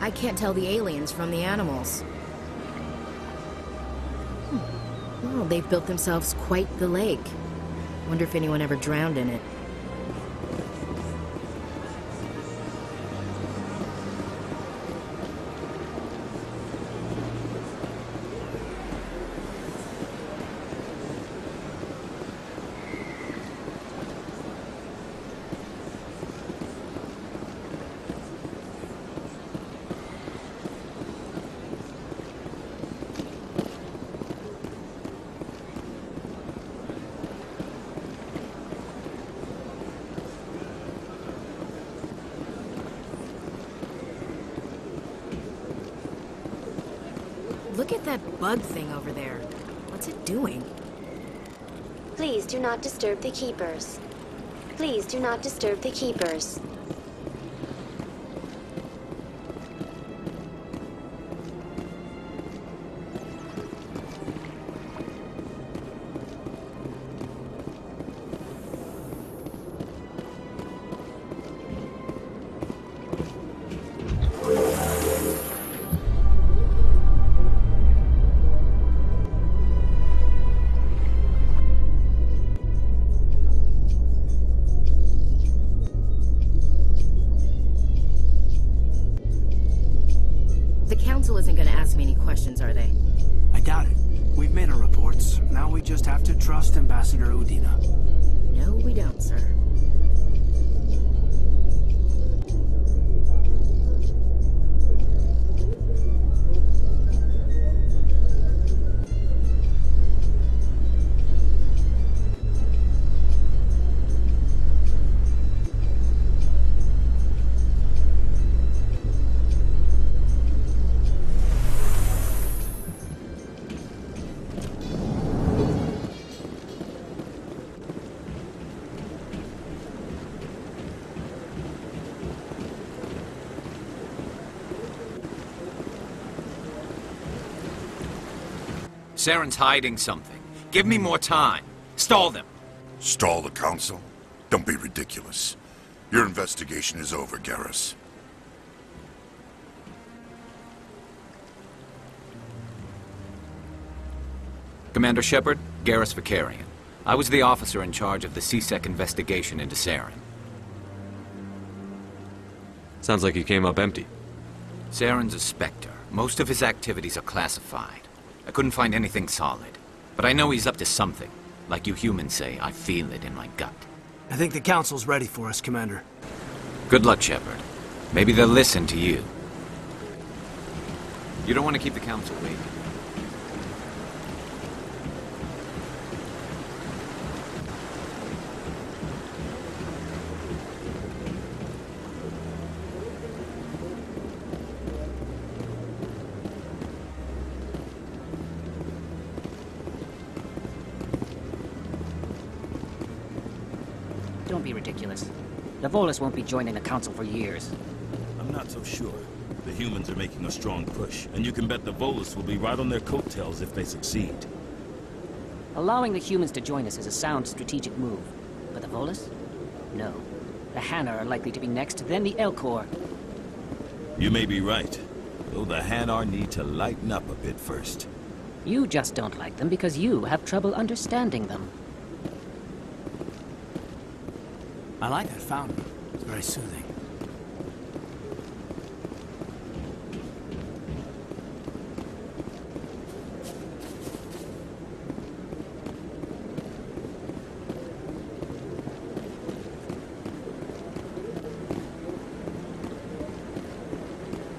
I can't tell the aliens from the animals. Well, they've built themselves quite the lake. Wonder if anyone ever drowned in it. Look at that bug thing over there. What's it doing? Please do not disturb the keepers. Please do not disturb the keepers. Isn't gonna ask me any questions, are they? I doubt it. We've made our reports. Now we just have to trust Ambassador Udina. No, we don't, sir. Saren's hiding something. Give me more time. Stall them. Stall the Council? Don't be ridiculous. Your investigation is over, Garrus. Commander Shepard, Garrus Vicarian. I was the officer in charge of the C-Sec investigation into Saren. Sounds like you came up empty. Saren's a Spectre. Most of his activities are classified. I couldn't find anything solid. But I know he's up to something. Like you humans say, I feel it in my gut. I think the Council's ready for us, Commander. Good luck, Shepard. Maybe they'll listen to you. You don't want to keep the Council waiting. Don't be ridiculous. The Volus won't be joining the Council for years. I'm not so sure. The humans are making a strong push, and you can bet the Volus will be right on their coattails if they succeed. Allowing the humans to join us is a sound strategic move. But the Volus? No. The Hanar are likely to be next, then the Elcor. You may be right, though the Hanar need to lighten up a bit first. You just don't like them because you have trouble understanding them. I like that fountain. It's very soothing.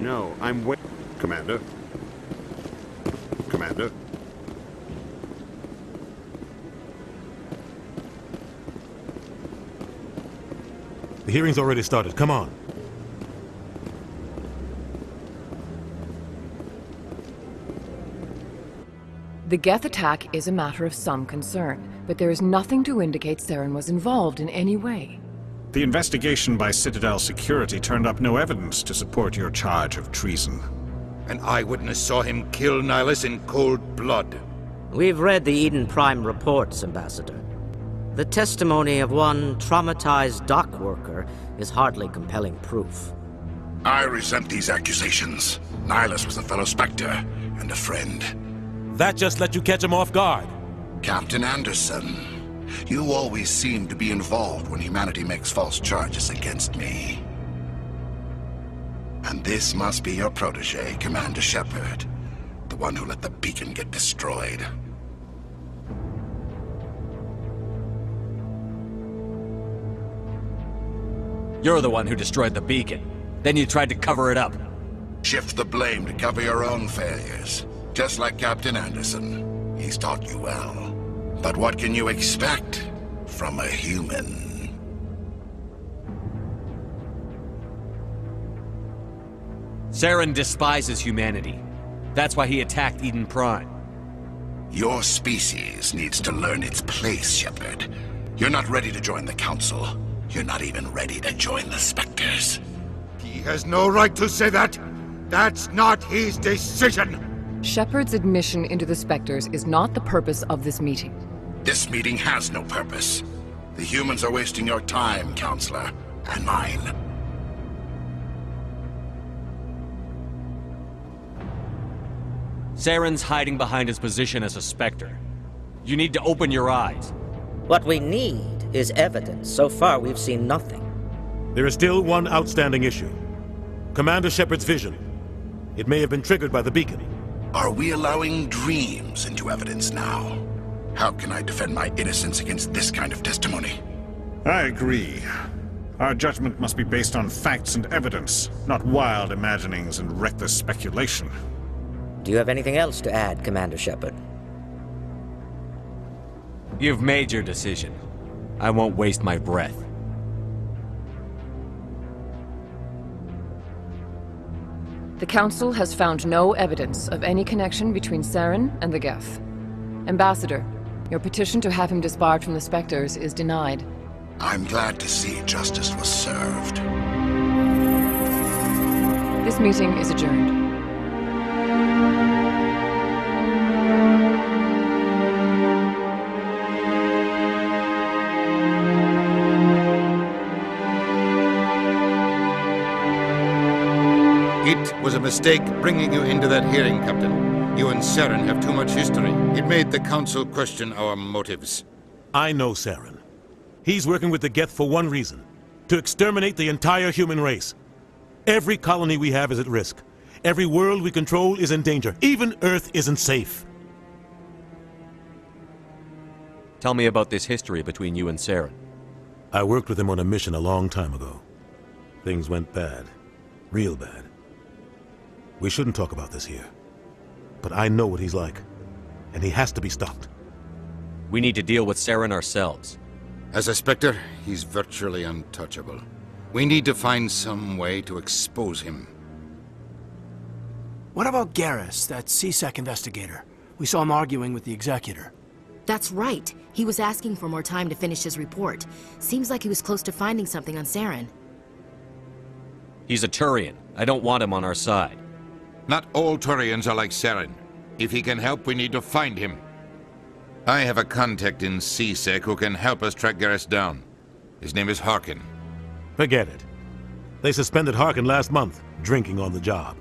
No, I'm wait, Commander. Commander. The hearing's already started. Come on. The Geth attack is a matter of some concern, but there is nothing to indicate Saren was involved in any way. The investigation by Citadel Security turned up no evidence to support your charge of treason. An eyewitness saw him kill Nihilus in cold blood. We've read the Eden Prime reports, Ambassador. The testimony of one traumatized dock worker is hardly compelling proof. I resent these accusations. Nihilus was a fellow Spectre and a friend. That just let you catch him off guard. Captain Anderson, you always seem to be involved when humanity makes false charges against me. And this must be your protege, Commander Shepard, the one who let the beacon get destroyed. You're the one who destroyed the beacon. Then you tried to cover it up. Shift the blame to cover your own failures. Just like Captain Anderson. He's taught you well. But what can you expect from a human? Saren despises humanity. That's why he attacked Eden Prime. Your species needs to learn its place, Shepard. You're not ready to join the Council. You're not even ready to join the Spectres. He has no right to say that. That's not his decision. Shepard's admission into the Spectres is not the purpose of this meeting. This meeting has no purpose. The humans are wasting your time, Counselor, and mine. Saren's hiding behind his position as a Spectre. You need to open your eyes. What we need is evidence. So far, we've seen nothing. There is still one outstanding issue. Commander Shepard's vision. It may have been triggered by the beacon. Are we allowing dreams into evidence now? How can I defend my innocence against this kind of testimony? I agree. Our judgment must be based on facts and evidence, not wild imaginings and reckless speculation. Do you have anything else to add, Commander Shepard? You've made your decision. I won't waste my breath. The Council has found no evidence of any connection between Saren and the Geth. Ambassador, your petition to have him disbarred from the Spectres is denied. I'm glad to see justice was served. This meeting is adjourned. It was a mistake bringing you into that hearing, Captain. You and Saren have too much history. It made the Council question our motives. I know Saren. He's working with the Geth for one reason. To exterminate the entire human race. Every colony we have is at risk. Every world we control is in danger. Even Earth isn't safe. Tell me about this history between you and Saren. I worked with him on a mission a long time ago. Things went bad. Real bad. We shouldn't talk about this here. But I know what he's like. And he has to be stopped. We need to deal with Saren ourselves. As a Spectre, he's virtually untouchable. We need to find some way to expose him. What about Garrus, that CSEC investigator? We saw him arguing with the Executor. That's right. He was asking for more time to finish his report. Seems like he was close to finding something on Saren. He's a Turian. I don't want him on our side. Not all Turians are like Saren. If he can help, we need to find him. I have a contact in CSEC who can help us track Garrus down. His name is Harkin. Forget it. They suspended Harkin last month, drinking on the job.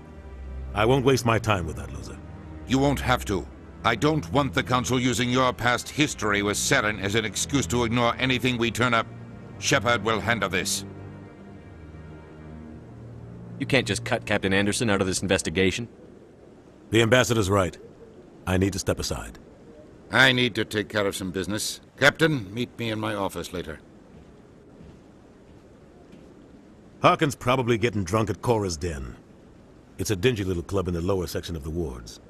I won't waste my time with that loser. You won't have to. I don't want the Council using your past history with Saren as an excuse to ignore anything we turn up. Shepard will handle this. You can't just cut Captain Anderson out of this investigation. The Ambassador's right. I need to step aside. I need to take care of some business. Captain, meet me in my office later. Harkin's probably getting drunk at Cora's Den. It's a dingy little club in the lower section of the wards.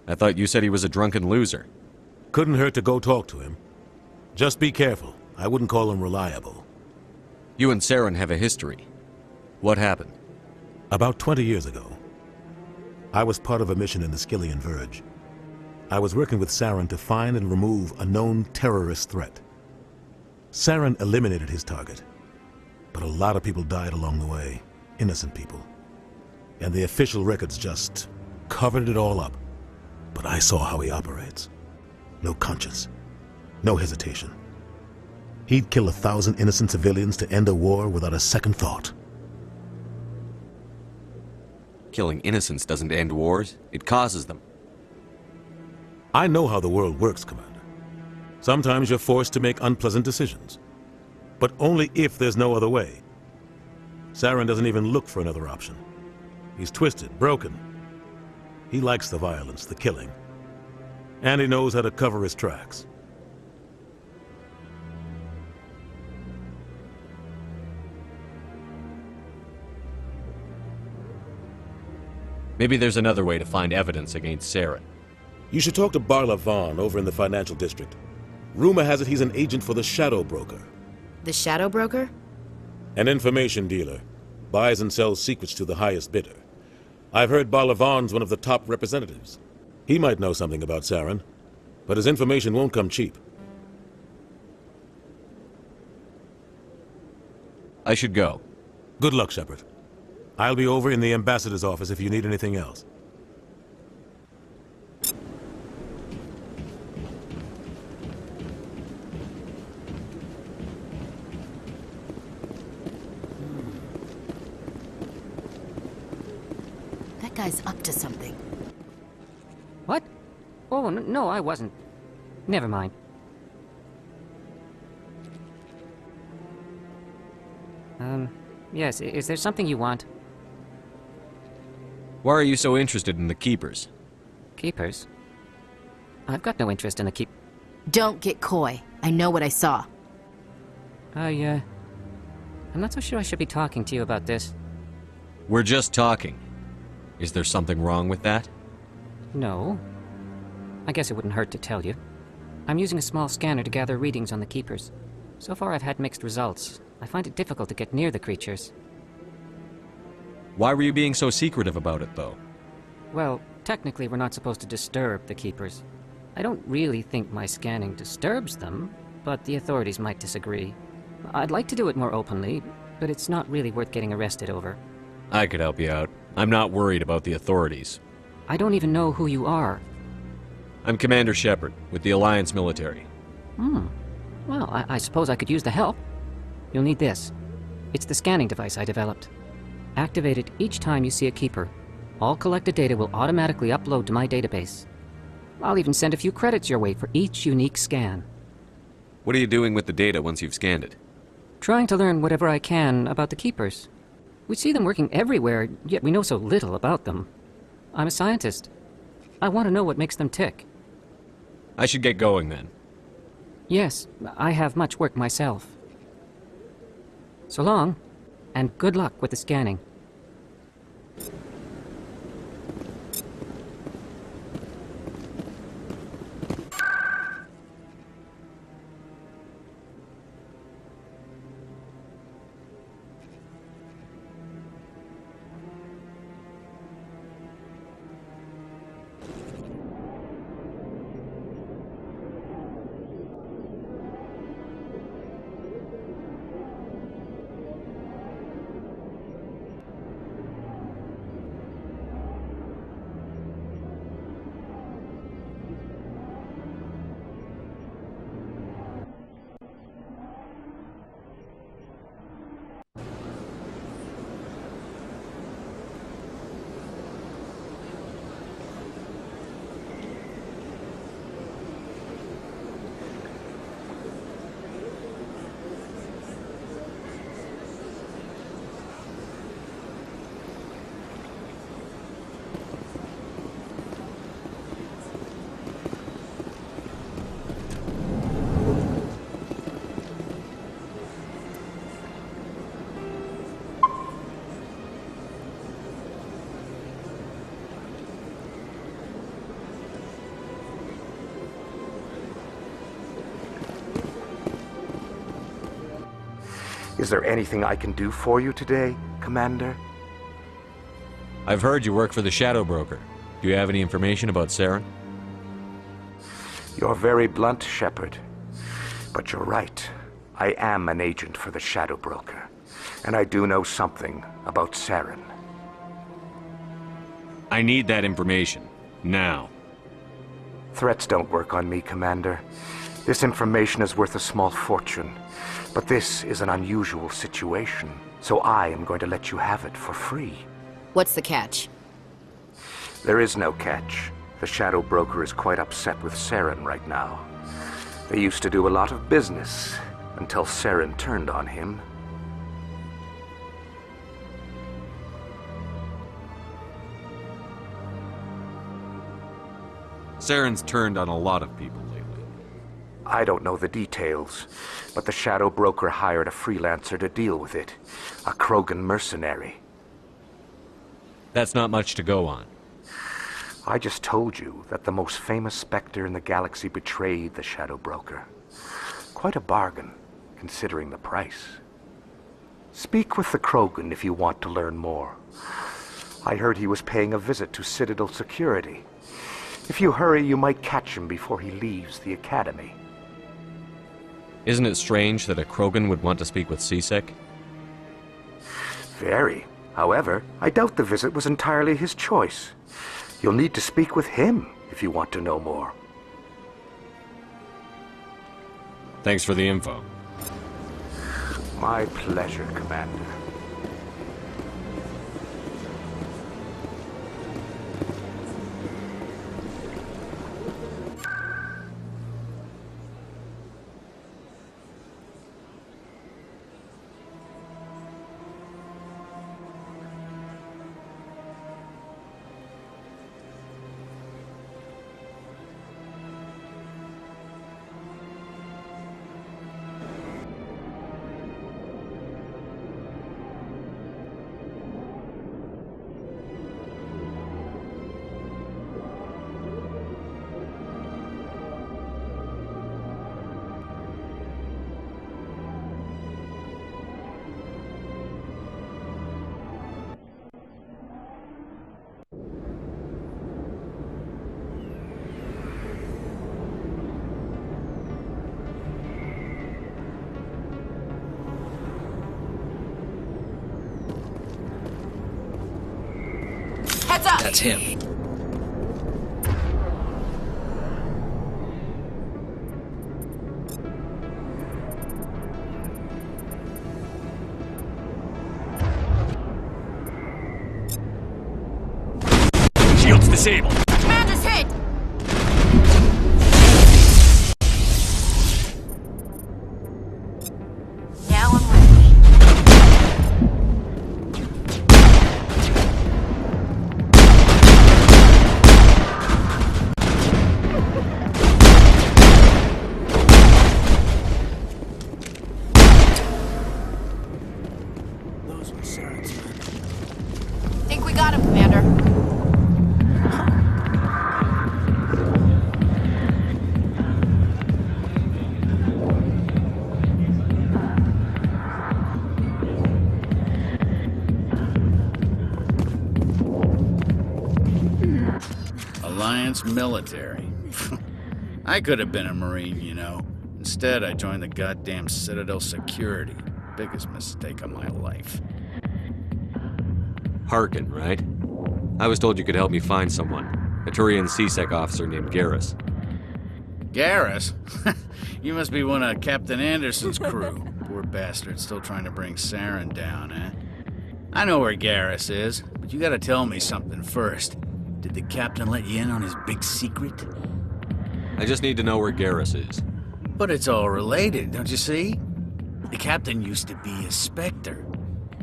I thought you said he was a drunken loser. Couldn't hurt to go talk to him. Just be careful. I wouldn't call him reliable. You and Saren have a history. What happened? About 20 years ago, I was part of a mission in the Skillian Verge. I was working with Saren to find and remove a known terrorist threat. Saren eliminated his target, but a lot of people died along the way, innocent people. And the official records just covered it all up. But I saw how he operates. No conscience, no hesitation. He'd kill 1,000 innocent civilians to end a war without a second thought. killing innocents doesn't end wars, it causes them. I know how the world works, Commander. Sometimes you're forced to make unpleasant decisions. But only if there's no other way. Saren doesn't even look for another option. He's twisted, broken. He likes the violence, the killing. And he knows how to cover his tracks. Maybe there's another way to find evidence against Saren. You should talk to Barla Vaughn over in the financial district. Rumor has it he's an agent for the Shadow Broker. The Shadow Broker? An information dealer. Buys and sells secrets to the highest bidder. I've heard Barla Vaughn's one of the top representatives. He might know something about Saren, but his information won't come cheap. I should go. Good luck, Shepard. I'll be over in the ambassador's office if you need anything else. That guy's up to something. What? Oh, no, I wasn't. Never mind. Yes, is there something you want? Why are you so interested in the Keepers? Keepers? I've got no interest in the Don't get coy. I know what I saw. I'm not so sure I should be talking to you about this. We're just talking. Is there something wrong with that? No. I guess it wouldn't hurt to tell you. I'm using a small scanner to gather readings on the Keepers. So far I've had mixed results. I find it difficult to get near the creatures. Why were you being so secretive about it, though? Well, technically we're not supposed to disturb the Keepers. I don't really think my scanning disturbs them, but the authorities might disagree. I'd like to do it more openly, but it's not really worth getting arrested over. I could help you out. I'm not worried about the authorities. I don't even know who you are. I'm Commander Shepard, with the Alliance military. Well, I suppose I could use the help. You'll need this. It's the scanning device I developed. Activate it each time you see a Keeper. All collected data will automatically upload to my database. I'll even send a few credits your way for each unique scan. What are you doing with the data once you've scanned it? Trying to learn whatever I can about the Keepers. We see them working everywhere, yet we know so little about them. I'm a scientist. I want to know what makes them tick. I should get going then. Yes, I have much work myself. So long, and good luck with the scanning. Is there anything I can do for you today, Commander? I've heard you work for the Shadow Broker. Do you have any information about Saren? You're very blunt, Shepard. But you're right. I am an agent for the Shadow Broker. And I do know something about Saren. I need that information. Now. Threats don't work on me, Commander. This information is worth a small fortune. But this is an unusual situation, so I am going to let you have it for free. What's the catch? There is no catch. The Shadow Broker is quite upset with Saren right now. They used to do a lot of business, until Saren turned on him. Saren's turned on a lot of people lately. I don't know the details, but the Shadow Broker hired a freelancer to deal with it. A Krogan mercenary. That's not much to go on. I just told you that the most famous Spectre in the galaxy betrayed the Shadow Broker. Quite a bargain, considering the price. Speak with the Krogan if you want to learn more. I heard he was paying a visit to Citadel security. If you hurry, you might catch him before he leaves the Academy. Isn't it strange that a Krogan would want to speak with C-Sec? Very. However, I doubt the visit was entirely his choice. You'll need to speak with him if you want to know more. Thanks for the info. My pleasure, Commander. Heads up! That's him. Shield's disabled. Commander's hit! Now I'm ready. Those were Saren's men. Think we got him, Commander. Alliance military. I could have been a Marine, you know. Instead, I joined the goddamn Citadel security. Biggest mistake of my life. Harkin, right? I was told you could help me find someone. A Turian C-Sec officer named Garrus. Garrus? You must be one of Captain Anderson's crew. Poor bastard, still trying to bring Saren down, eh? I know where Garrus is, but you gotta tell me something first. Did the captain let you in on his big secret? I just need to know where Garrus is. But it's all related, don't you see? The captain used to be a Spectre.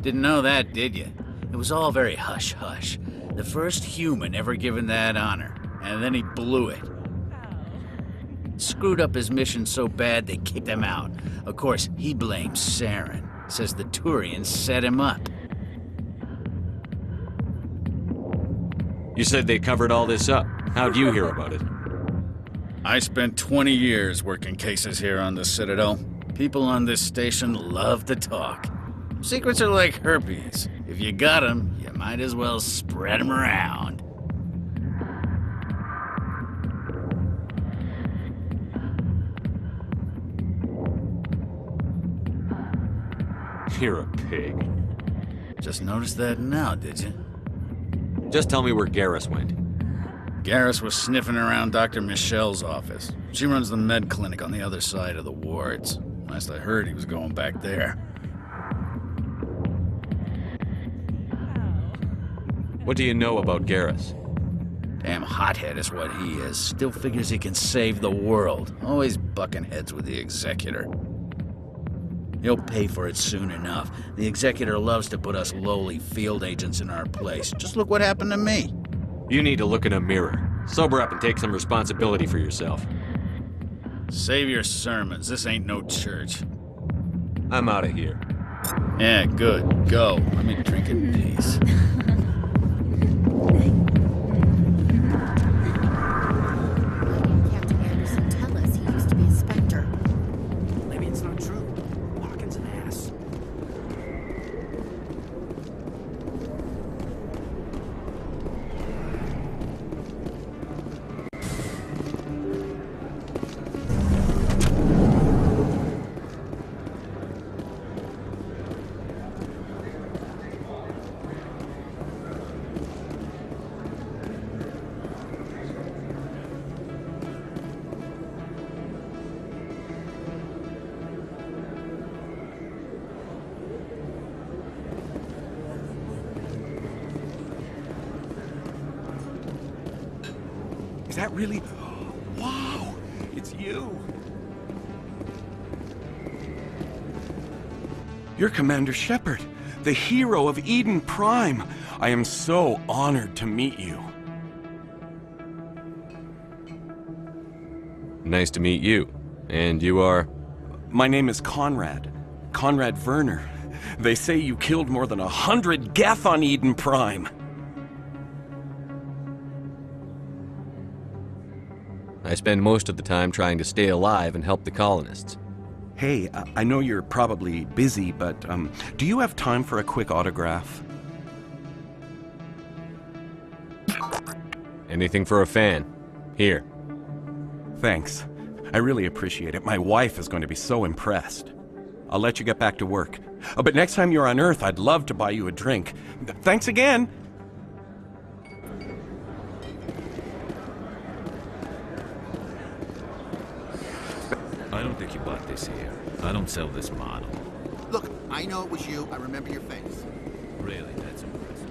Didn't know that, did you? It was all very hush-hush. The first human ever given that honor, and then he blew it. Screwed up his mission so bad they kicked him out. Of course, he blames Saren. Says the Turians set him up. You said they covered all this up. How'd you hear about it? I spent 20 years working cases here on the Citadel. People on this station love to talk. Secrets are like herpes. If you got them, you might as well spread them around. You're a pig. Just noticed that now, did you? Just tell me where Garrus went. Garrus was sniffing around Dr. Michelle's office. She runs the med clinic on the other side of the wards. Last I heard, he was going back there. What do you know about Garrus? Damn hothead is what he is. Still figures he can save the world. Always bucking heads with the Executor. He'll pay for it soon enough. The Executor loves to put us lowly field agents in our place. Just look what happened to me. You need to look in a mirror. Sober up and take some responsibility for yourself. Save your sermons. This ain't no church. I'm out of here. Yeah, good. Go. Let me drink in peace. Captain Anderson tell us he used to be a Spectre? Maybe it's not true. Larkin's an ass. Is that really? Wow! It's you! You're Commander Shepard, the hero of Eden Prime. I am so honored to meet you. Nice to meet you. And you are? My name is Conrad. Conrad Werner. They say you killed more than 100 Geth on Eden Prime. I spend most of the time trying to stay alive and help the colonists. Hey, I know you're probably busy, but do you have time for a quick autograph? Anything for a fan. Here. Thanks. I really appreciate it. My wife is going to be so impressed. I'll let you get back to work. But next time you're on Earth, I'd love to buy you a drink. Thanks again! I don't think you bought this here. I don't sell this model. Look, I know it was you. I remember your face. Really, that's impressive.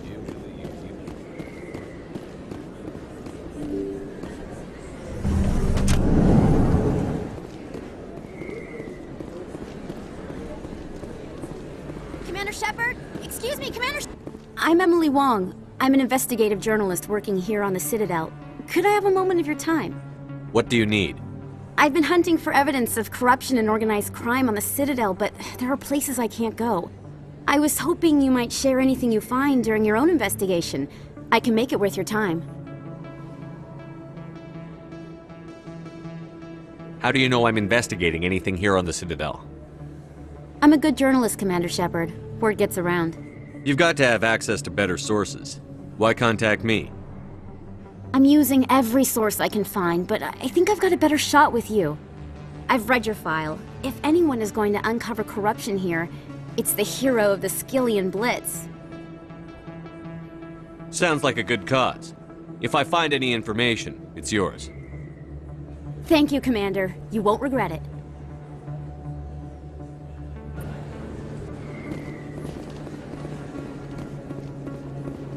Usually you Commander Shepard? Excuse me, Commander I'm Emily Wong. I'm an investigative journalist working here on the Citadel. Could I have a moment of your time? What do you need? I've been hunting for evidence of corruption and organized crime on the Citadel, but there are places I can't go. I was hoping you might share anything you find during your own investigation. I can make it worth your time. How do you know I'm investigating anything here on the Citadel? I'm a good journalist, Commander Shepard. Word gets around. You've got to have access to better sources. Why contact me? I'm using every source I can find, but I think I've got a better shot with you. I've read your file. If anyone is going to uncover corruption here, it's the hero of the Skillian Blitz. Sounds like a good cause. If I find any information, it's yours. Thank you, Commander. You won't regret it.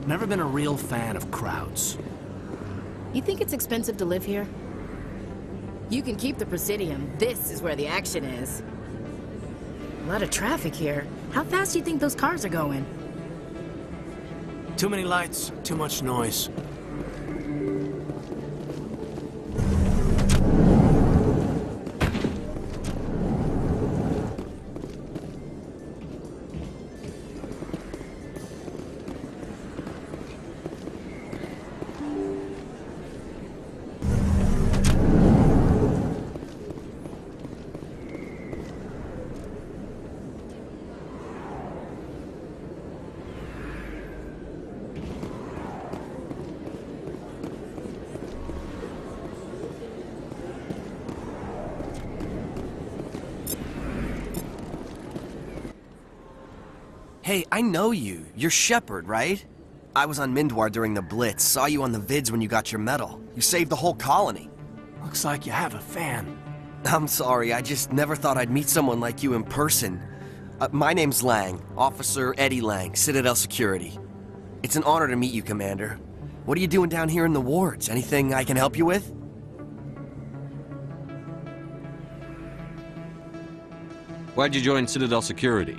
Never been a real fan of crowds. You think it's expensive to live here? You can keep the Presidium. This is where the action is. A lot of traffic here. How fast do you think those cars are going? Too many lights, too much noise. Hey, I know you. You're Shepard, right? I was on Mindwar during the Blitz, saw you on the vids when you got your medal. You saved the whole colony. Looks like you have a fan. I'm sorry, I just never thought I'd meet someone like you in person. My name's Lang, Officer Eddie Lang, Citadel Security. It's an honor to meet you, Commander. What are you doing down here in the wards? Anything I can help you with? Why'd you join Citadel Security?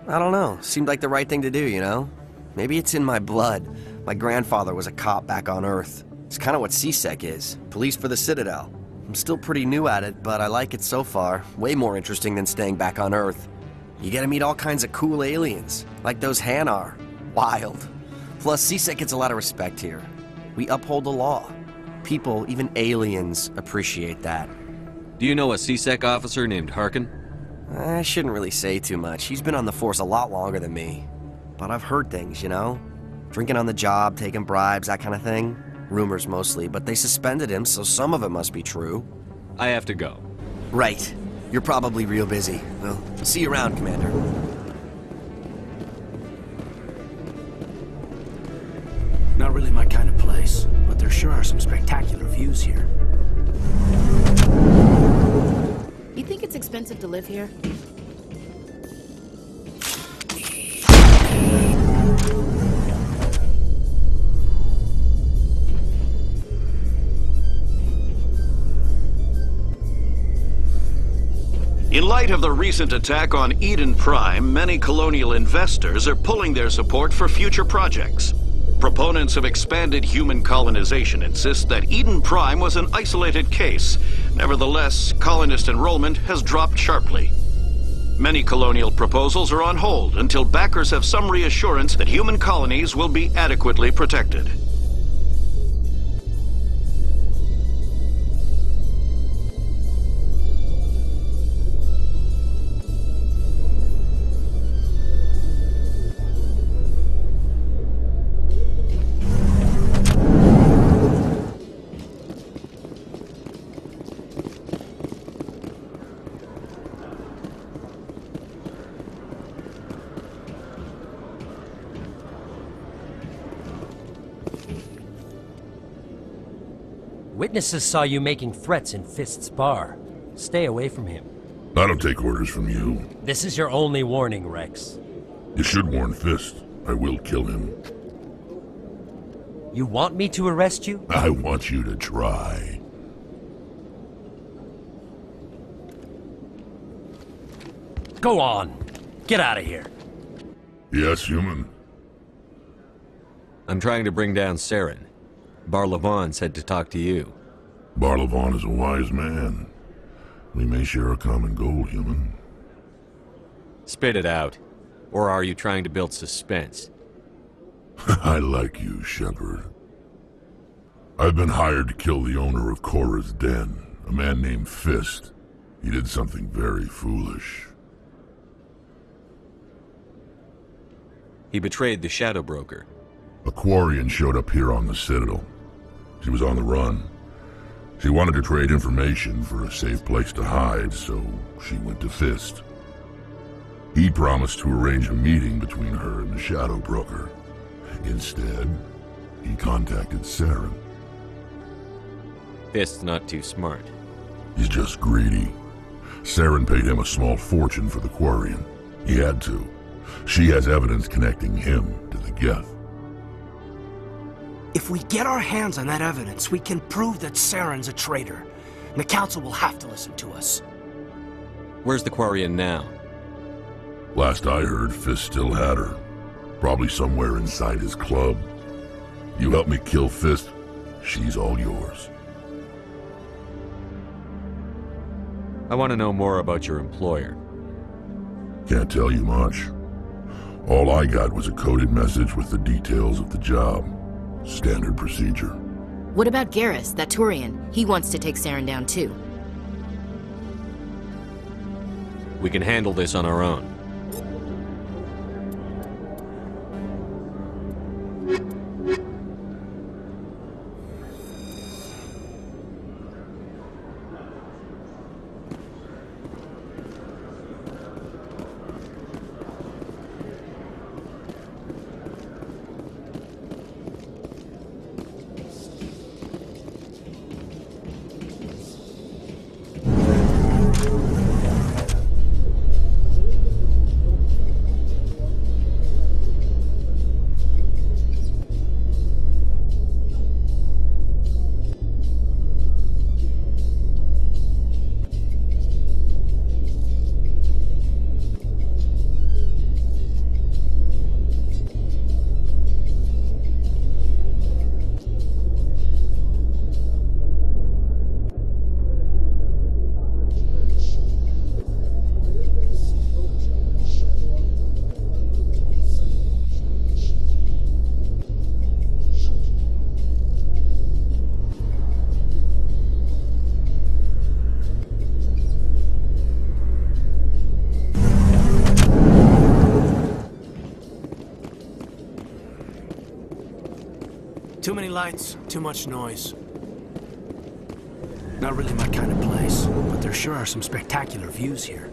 I don't know. Seemed like the right thing to do, you know? Maybe it's in my blood. My grandfather was a cop back on Earth. It's kind of what CSEC is. Police for the Citadel. I'm still pretty new at it, but I like it so far. Way more interesting than staying back on Earth. You get to meet all kinds of cool aliens, like those Hanar. Wild. Plus, CSEC gets a lot of respect here. We uphold the law. People, even aliens, appreciate that. Do you know a CSEC officer named Harkin? I shouldn't really say too much. He's been on the force a lot longer than me. But I've heard things, you know? Drinking on the job, taking bribes, that kind of thing. Rumors mostly, but they suspended him, so some of it must be true. I have to go. Right. You're probably real busy. Well, see you around, Commander. Not really my kind of place, but there sure are some spectacular views here. You think it's expensive to live here? In light of the recent attack on Eden Prime, many colonial investors are pulling their support for future projects. Proponents of expanded human colonization insist that Eden Prime was an isolated case. Nevertheless, colonist enrollment has dropped sharply. Many colonial proposals are on hold until backers have some reassurance that human colonies will be adequately protected. Witnesses saw you making threats in Fist's bar. Stay away from him. I don't take orders from you. This is your only warning, Rex. You should warn Fist. I will kill him. You want me to arrest you? I want you to try. Go on. Get out of here. Yes, human. I'm trying to bring down Saren. Barlavon said to talk to you. Barlavon is a wise man. We may share a common goal, human. Spit it out. Or are you trying to build suspense? I like you, Shepard. I've been hired to kill the owner of Cora's Den, a man named Fist. He did something very foolish. He betrayed the Shadow Broker. A Quarian showed up here on the Citadel. She was on the run. She wanted to trade information for a safe place to hide, so she went to Fist. He promised to arrange a meeting between her and the Shadow Broker. Instead, he contacted Saren. Fist's not too smart. He's just greedy. Saren paid him a small fortune for the Quarian. He had to. She has evidence connecting him to the Geth. If we get our hands on that evidence, we can prove that Saren's a traitor. And the Council will have to listen to us. Where's the Quarian now? Last I heard, Fist still had her. Probably somewhere inside his club. You help me kill Fist, she's all yours. I want to know more about your employer. Can't tell you much. All I got was a coded message with the details of the job. Standard procedure. What about Garrus, that Turian? He wants to take Saren down too. We can handle this on our own. Too many lights, too much noise. Not really my kind of place, but there sure are some spectacular views here.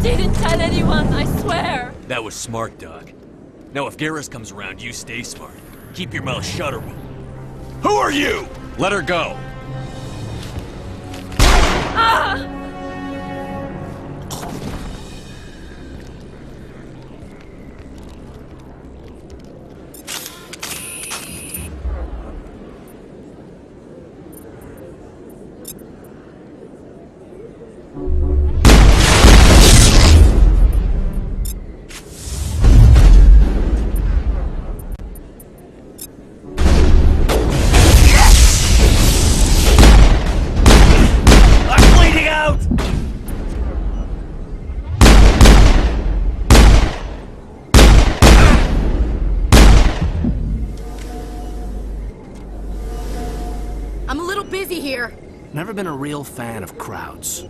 Didn't tell anyone, I swear! That was smart, Doc. Now if Garrus comes around, you stay smart. Keep your mouth shut or we'll... Who are you? Let her go! Ah! I'm a little busy here. Never been a real fan of crowds.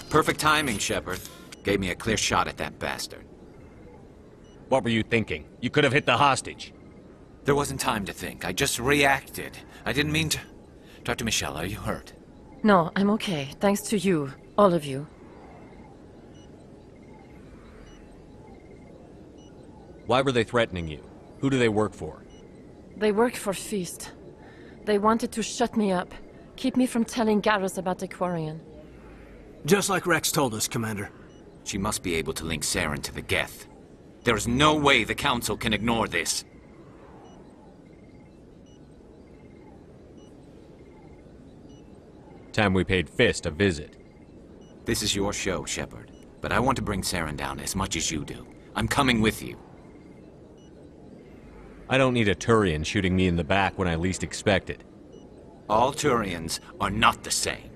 Perfect timing, Shepard. Gave me a clear shot at that bastard. What were you thinking? You could have hit the hostage. There wasn't time to think. I just reacted. I didn't mean to... Dr. Michelle, are you hurt? No, I'm okay. Thanks to you. All of you. Why were they threatening you? Who do they work for? They work for Feast. They wanted to shut me up. Keep me from telling Garrus about the Quarian. Just like Rex told us, Commander. She must be able to link Saren to the Geth. There is no way the Council can ignore this. Time we paid Fist a visit. This is your show, Shepard. But I want to bring Saren down as much as you do. I'm coming with you. I don't need a Turian shooting me in the back when I least expect it. All Turians are not the same.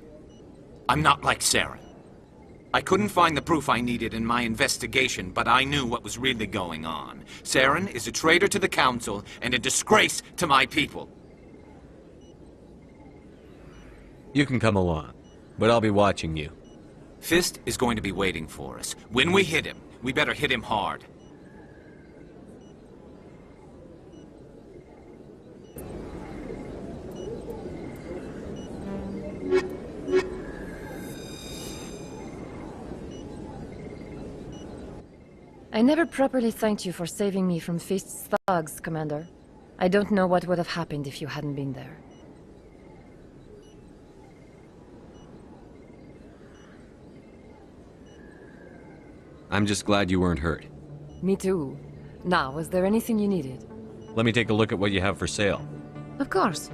I'm not like Saren. I couldn't find the proof I needed in my investigation, but I knew what was really going on. Saren is a traitor to the Council and a disgrace to my people. You can come along, but I'll be watching you. Fist is going to be waiting for us. When we hit him, we better hit him hard. I never properly thanked you for saving me from Feast's thugs, Commander. I don't know what would have happened if you hadn't been there. I'm just glad you weren't hurt. Me too. Now, was there anything you needed? Let me take a look at what you have for sale. Of course.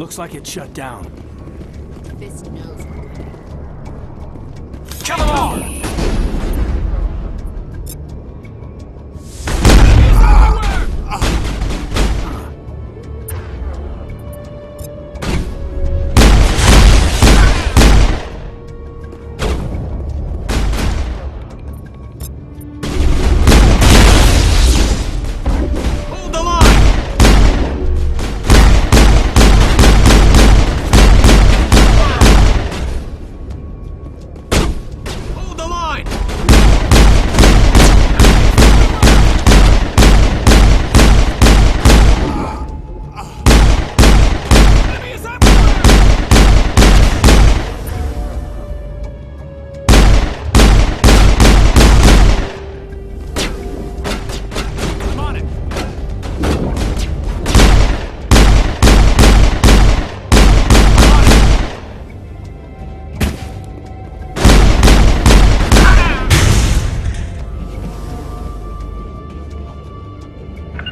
Looks like it shut down. Fist knows we're coming. Kill them all!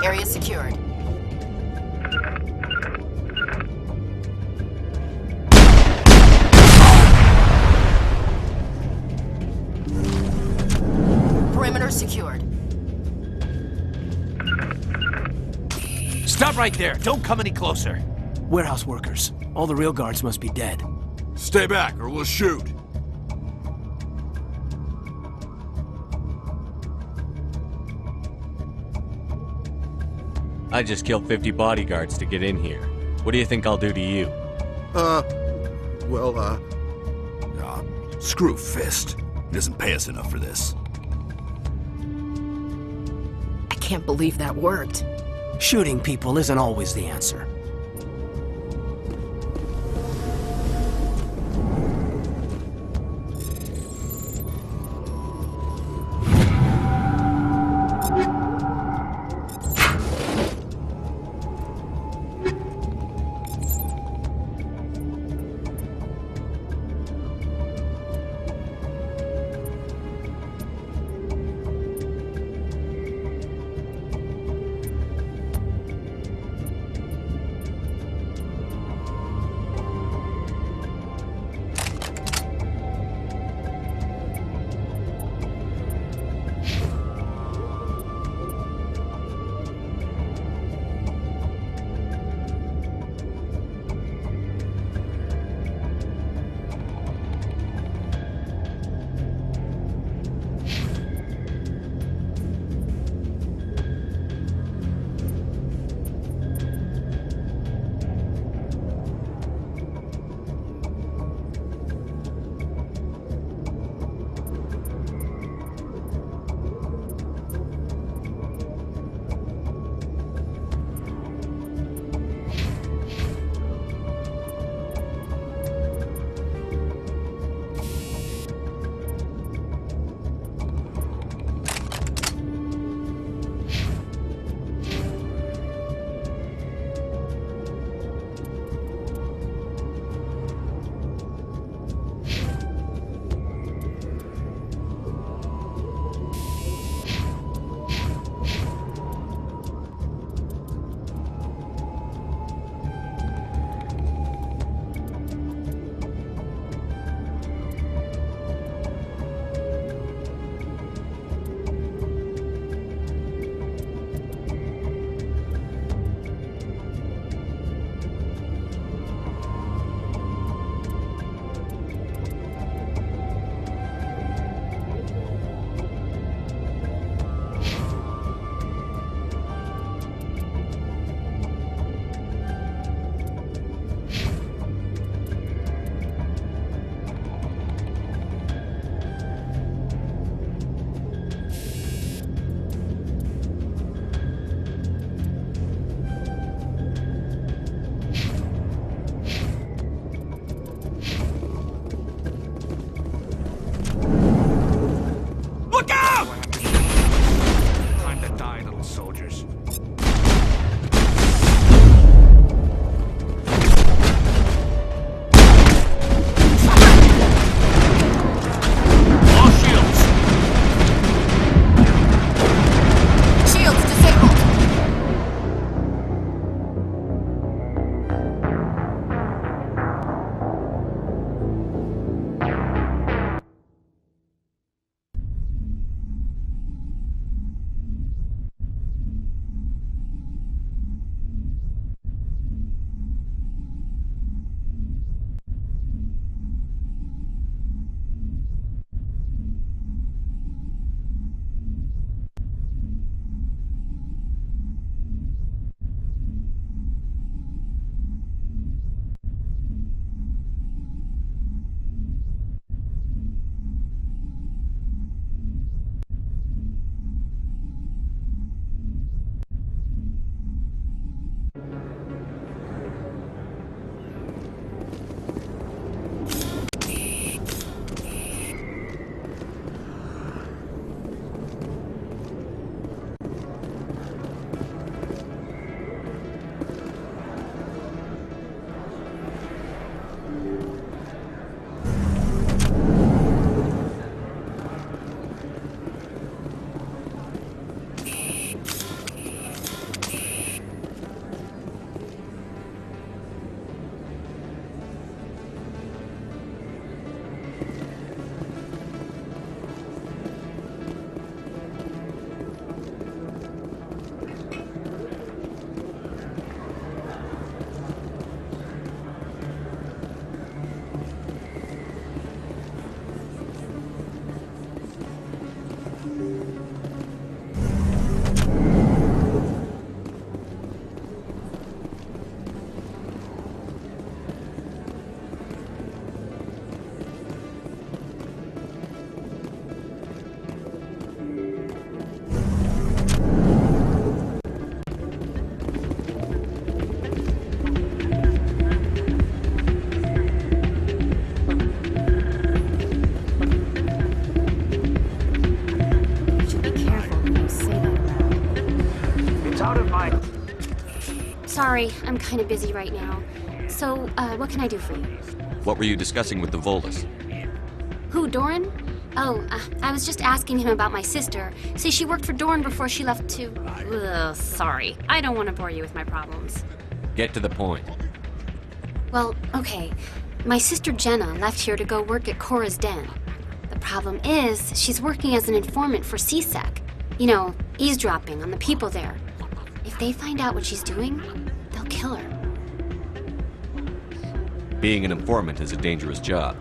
Area secured. Perimeter secured. Stop right there! Don't come any closer! Warehouse workers. All the real guards must be dead. Stay back or we'll shoot. I just killed 50 bodyguards to get in here. What do you think I'll do to you? Screw Fist. He doesn't pay us enough for this. I can't believe that worked. Shooting people isn't always the answer. Sorry, I'm kind of busy right now. So, what can I do for you? What were you discussing with the Volus? Who, Doran? Oh, I was just asking him about my sister. See, she worked for Doran before she left to... Ugh, sorry. I don't want to bore you with my problems. Get to the point. Well, okay. My sister Jenna left here to go work at Cora's Den. The problem is, she's working as an informant for CSEC. You know, eavesdropping on the people there. If they find out what she's doing, they'll kill her. Being an informant is a dangerous job.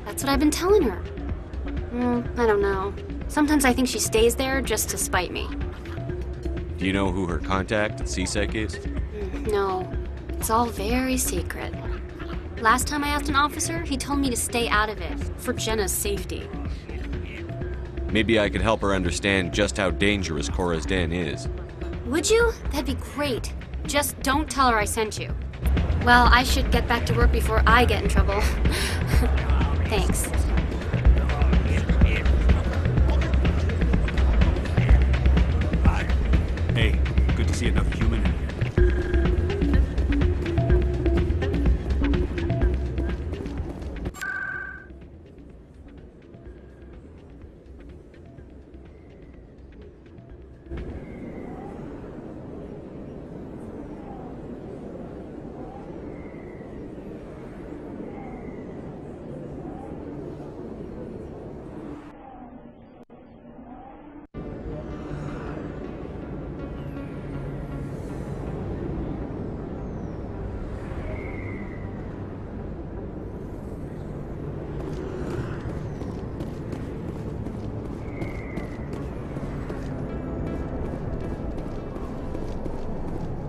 That's what I've been telling her. I don't know. Sometimes I think she stays there just to spite me. Do you know who her contact at CSEC is? No, it's all very secret. Last time I asked an officer, he told me to stay out of it, for Jenna's safety. Maybe I could help her understand just how dangerous Cora's Den is. Would you? That'd be great. Just don't tell her I sent you. Well, I should get back to work before I get in trouble. Thanks. Hey, good to see another human in here.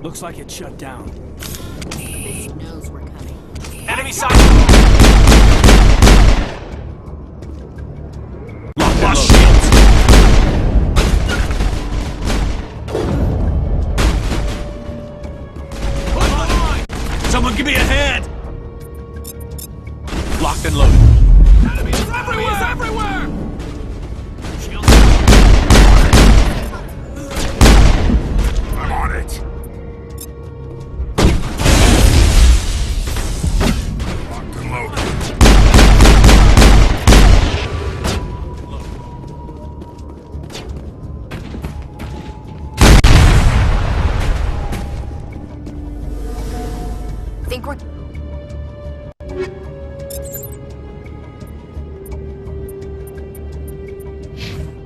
Looks like it's shut down. This knows we're coming. Enemy sighted! Lock my shields! Hold the line! Someone give me a hand! Locked and loaded. Enemies everywhere! Shields. I'm on it. Think we're...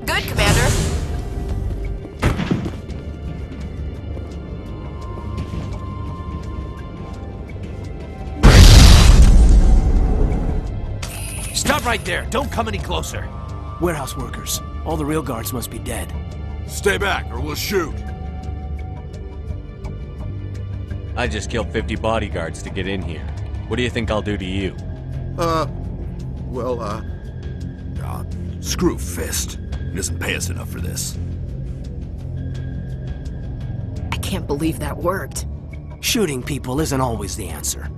Good, Commander. Stop right there! Don't come any closer! Warehouse workers. All the real guards must be dead. Stay back, or we'll shoot. I just killed 50 bodyguards to get in here. What do you think I'll do to you? Screw Fist. He doesn't pay us enough for this. I can't believe that worked. Shooting people isn't always the answer.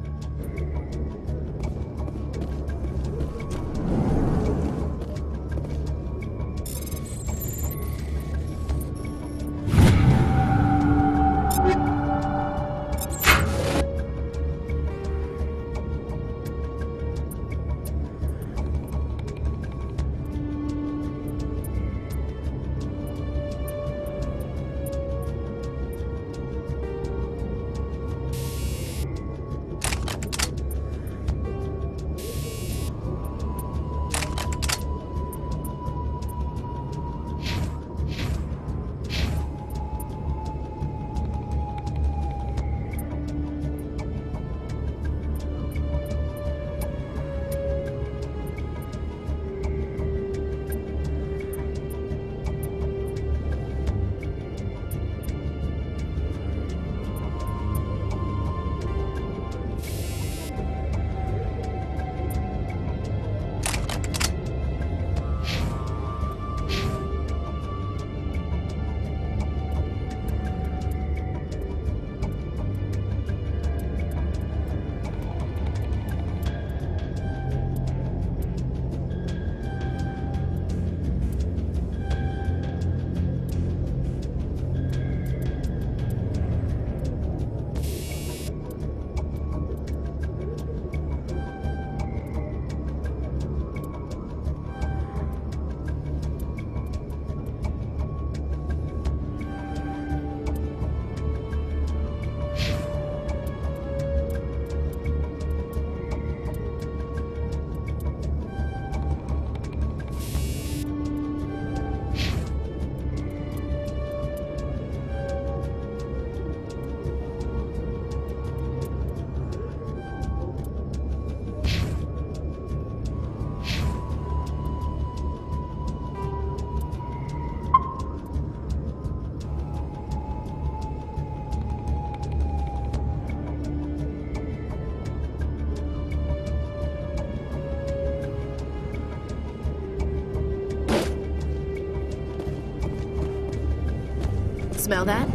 Smell that?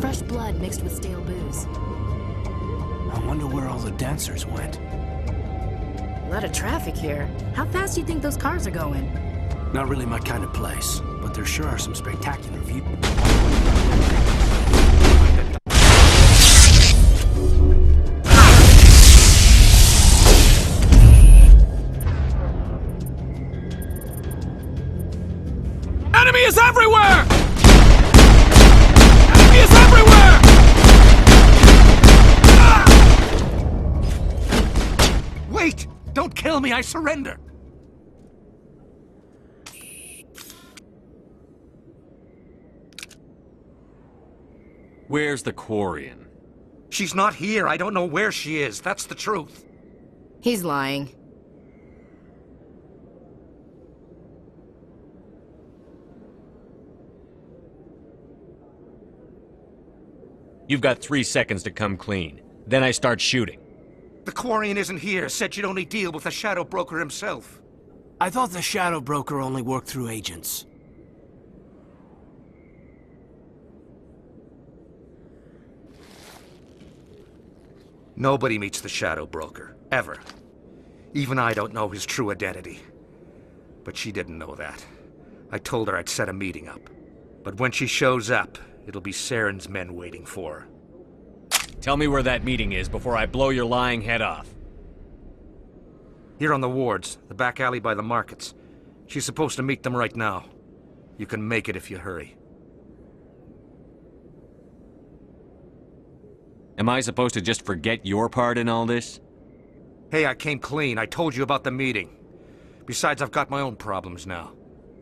Fresh blood mixed with stale booze. I wonder where all the dancers went. A lot of traffic here. How fast do you think those cars are going? Not really my kind of place, but there sure are some spectacular views. Enemy is everywhere! Enemy is everywhere! Wait! Don't kill me, I surrender! Where's the Quarian? She's not here. I don't know where she is. That's the truth. He's lying. You've got 3 seconds to come clean. Then I start shooting. The Quarian isn't here. Said you'd only deal with the Shadow Broker himself. I thought the Shadow Broker only worked through agents. Nobody meets the Shadow Broker, ever. Even I don't know his true identity. But she didn't know that. I told her I'd set a meeting up. But when she shows up, it'll be Saren's men waiting for her. Tell me where that meeting is before I blow your lying head off. Here on the wards, the back alley by the markets. She's supposed to meet them right now. You can make it if you hurry. Am I supposed to just forget your part in all this? Hey, I came clean. I told you about the meeting. Besides, I've got my own problems now.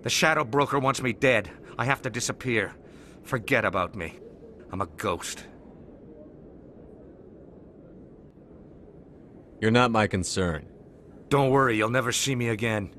The Shadow Broker wants me dead. I have to disappear. Forget about me. I'm a ghost. You're not my concern. Don't worry, you'll never see me again.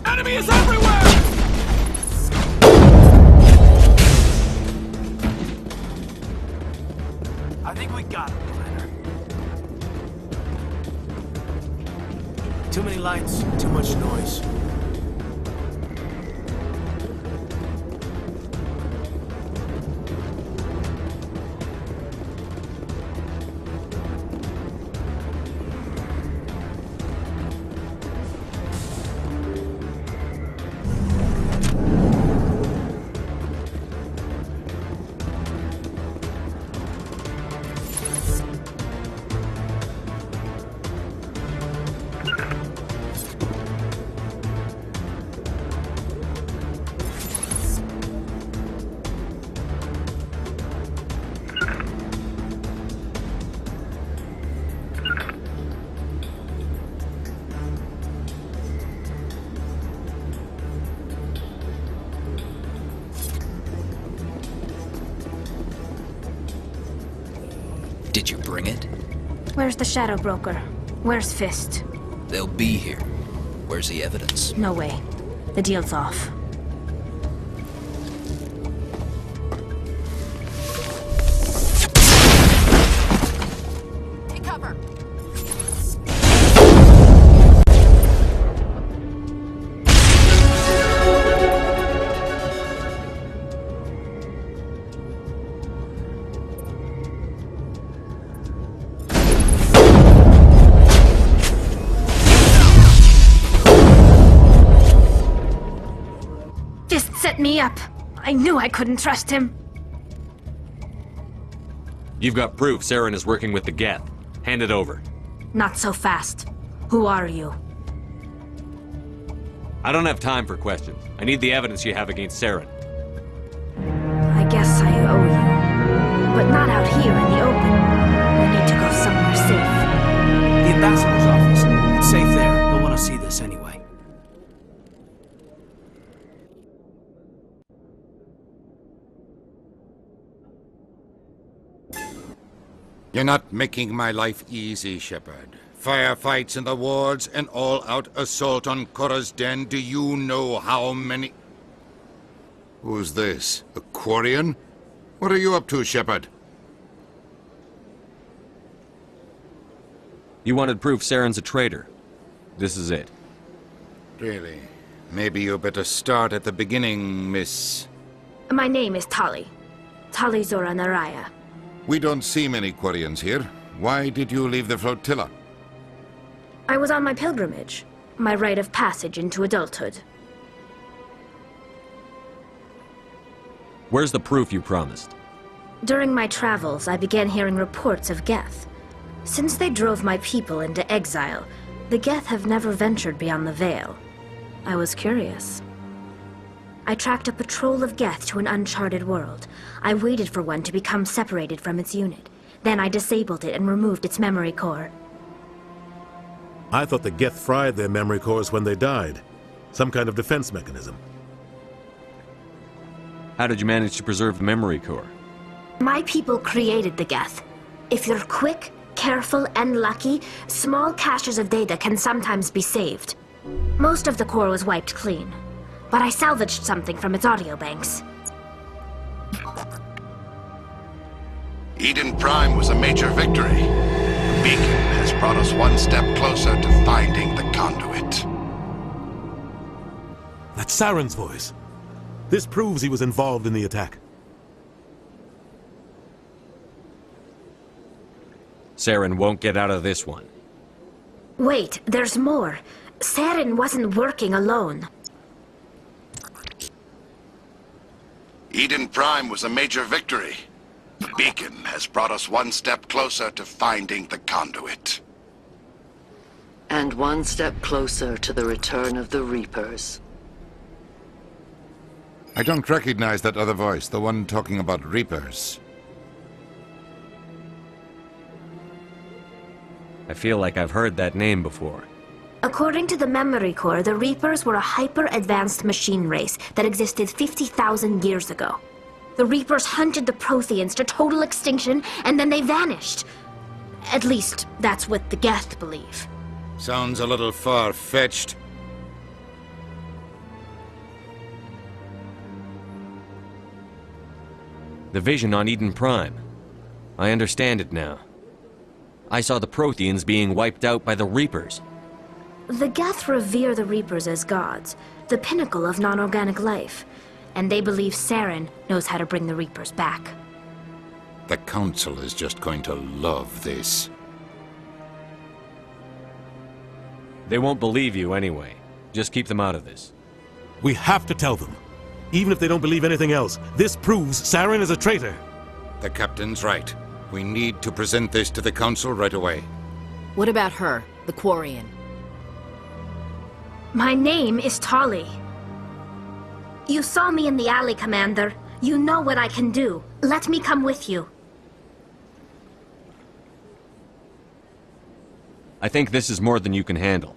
Enemy is everywhere! I think we got him, Commander. Too many lights, too much noise. Did you bring it? Where's the Shadow Broker? Where's Fist? They'll be here. Where's the evidence? No way. The deal's off. Take cover. Fist set me up. I knew I couldn't trust him. You've got proof Saren is working with the Geth. Hand it over. Not so fast. Who are you? I don't have time for questions. I need the evidence you have against Saren. I guess I owe you. But not out here in the open. I need to go somewhere safe. The ambassador's office. It's safe there. He'll want to see this anyway. You're not making my life easy, Shepard. Firefights in the wards, an all-out assault on Korra's den. Do you know how many... Who's this? A Quarian? What are you up to, Shepard? You wanted proof Saren's a traitor. This is it. Really? Maybe you better start at the beginning, Miss... My name is Tali. Tali Zora Naraya. We don't see many Quarians here. Why did you leave the flotilla? I was on my pilgrimage. My rite of passage into adulthood. Where's the proof you promised? During my travels, I began hearing reports of Geth. Since they drove my people into exile, the Geth have never ventured beyond the Veil. I was curious. I tracked a patrol of Geth to an uncharted world. I waited for one to become separated from its unit. Then I disabled it and removed its memory core. I thought the Geth fried their memory cores when they died. Some kind of defense mechanism. How did you manage to preserve the memory core? My people created the Geth. If you're quick, careful, and lucky, small caches of data can sometimes be saved. Most of the core was wiped clean, but I salvaged something from its audio banks. Eden Prime was a major victory. The beacon has brought us one step closer to finding the conduit. That's Saren's voice. This proves he was involved in the attack. Saren won't get out of this one. Wait, there's more. Saren wasn't working alone. Eden Prime was a major victory. The beacon has brought us one step closer to finding the conduit. And one step closer to the return of the Reapers. I don't recognize that other voice, the one talking about Reapers. I feel like I've heard that name before. According to the memory core, the Reapers were a hyper-advanced machine race that existed 50,000 years ago. The Reapers hunted the Protheans to total extinction, and then they vanished. At least, that's what the Geth believe. Sounds a little far-fetched. The vision on Eden Prime. I understand it now. I saw the Protheans being wiped out by the Reapers. The Geth revere the Reapers as gods, the pinnacle of non-organic life. And they believe Saren knows how to bring the Reapers back. The Council is just going to love this. They won't believe you anyway. Just keep them out of this. We have to tell them. Even if they don't believe anything else, this proves Saren is a traitor. The Captain's right. We need to present this to the Council right away. What about her, the Quarian? My name is Tali. You saw me in the alley, Commander. You know what I can do. Let me come with you. I think this is more than you can handle.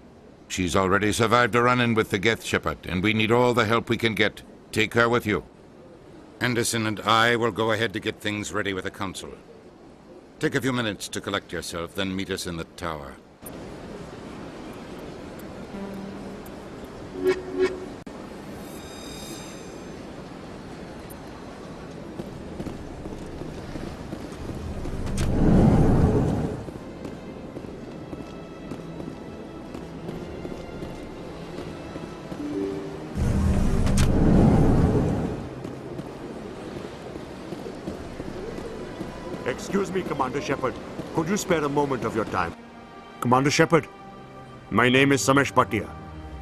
She's already survived a run-in with the Geth, Shepard, and we need all the help we can get. Take her with you. Anderson and I will go ahead to get things ready with the Council. Take a few minutes to collect yourself, then meet us in the tower. Excuse me, Commander Shepard. Could you spare a moment of your time? Commander Shepard, my name is Samesh Bhatia.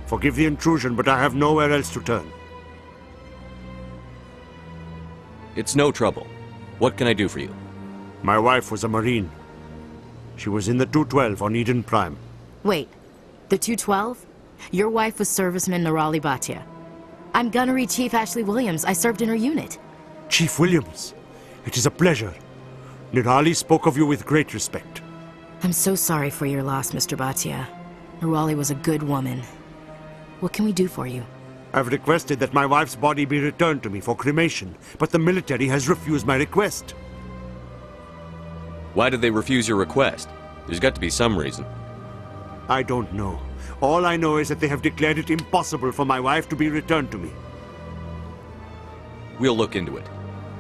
Forgive the intrusion, but I have nowhere else to turn. It's no trouble. What can I do for you? My wife was a Marine. She was in the 212 on Eden Prime. Wait, the 212? Your wife was serviceman Nirali Bhatia. I'm Gunnery Chief Ashley Williams. I served in her unit. Chief Williams, it is a pleasure. Nirali spoke of you with great respect. I'm so sorry for your loss, Mr. Bhatia. Nirali was a good woman. What can we do for you? I've requested that my wife's body be returned to me for cremation, but the military has refused my request. Why did they refuse your request? There's got to be some reason. I don't know. All I know is that they have declared it impossible for my wife to be returned to me. We'll look into it.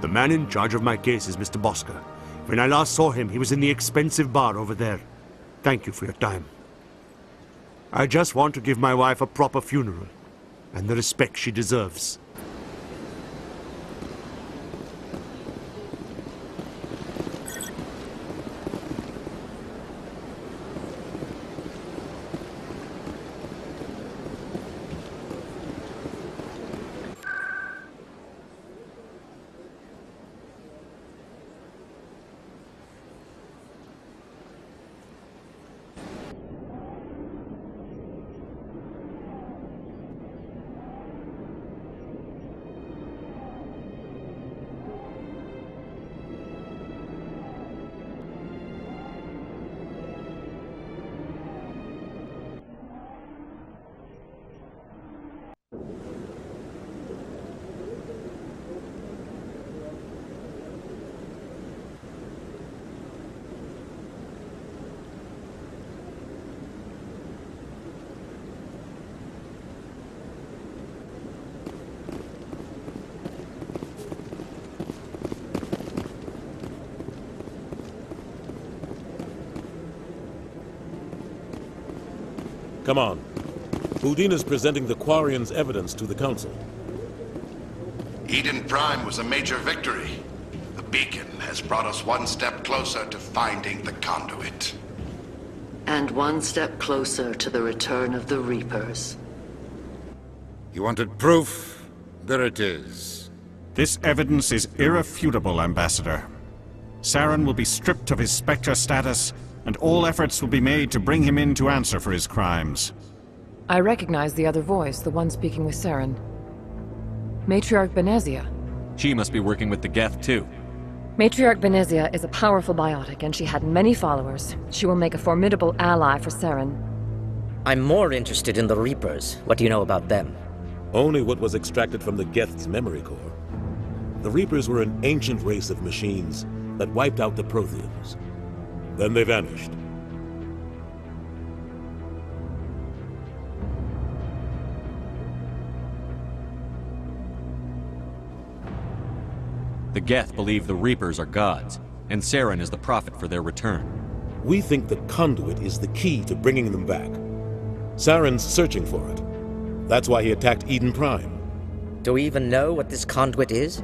The man in charge of my case is Mr. Bosker. When I last saw him, he was in the expensive bar over there. Thank you for your time. I just want to give my wife a proper funeral, and the respect she deserves. Come on. Udine is presenting the Quarians' evidence to the Council. Eden Prime was a major victory. The beacon has brought us one step closer to finding the conduit. And one step closer to the return of the Reapers. You wanted proof? There it is. This evidence is irrefutable, Ambassador. Saren will be stripped of his Spectre status, and all efforts will be made to bring him in to answer for his crimes. I recognize the other voice, the one speaking with Saren. Matriarch Benezia. She must be working with the Geth, too. Matriarch Benezia is a powerful biotic, and she had many followers. She will make a formidable ally for Saren. I'm more interested in the Reapers. What do you know about them? Only what was extracted from the Geth's memory core. The Reapers were an ancient race of machines that wiped out the Protheans. Then they vanished. The Geth believe the Reapers are gods, and Saren is the prophet for their return. We think the conduit is the key to bringing them back. Saren's searching for it. That's why he attacked Eden Prime. Do we even know what this conduit is?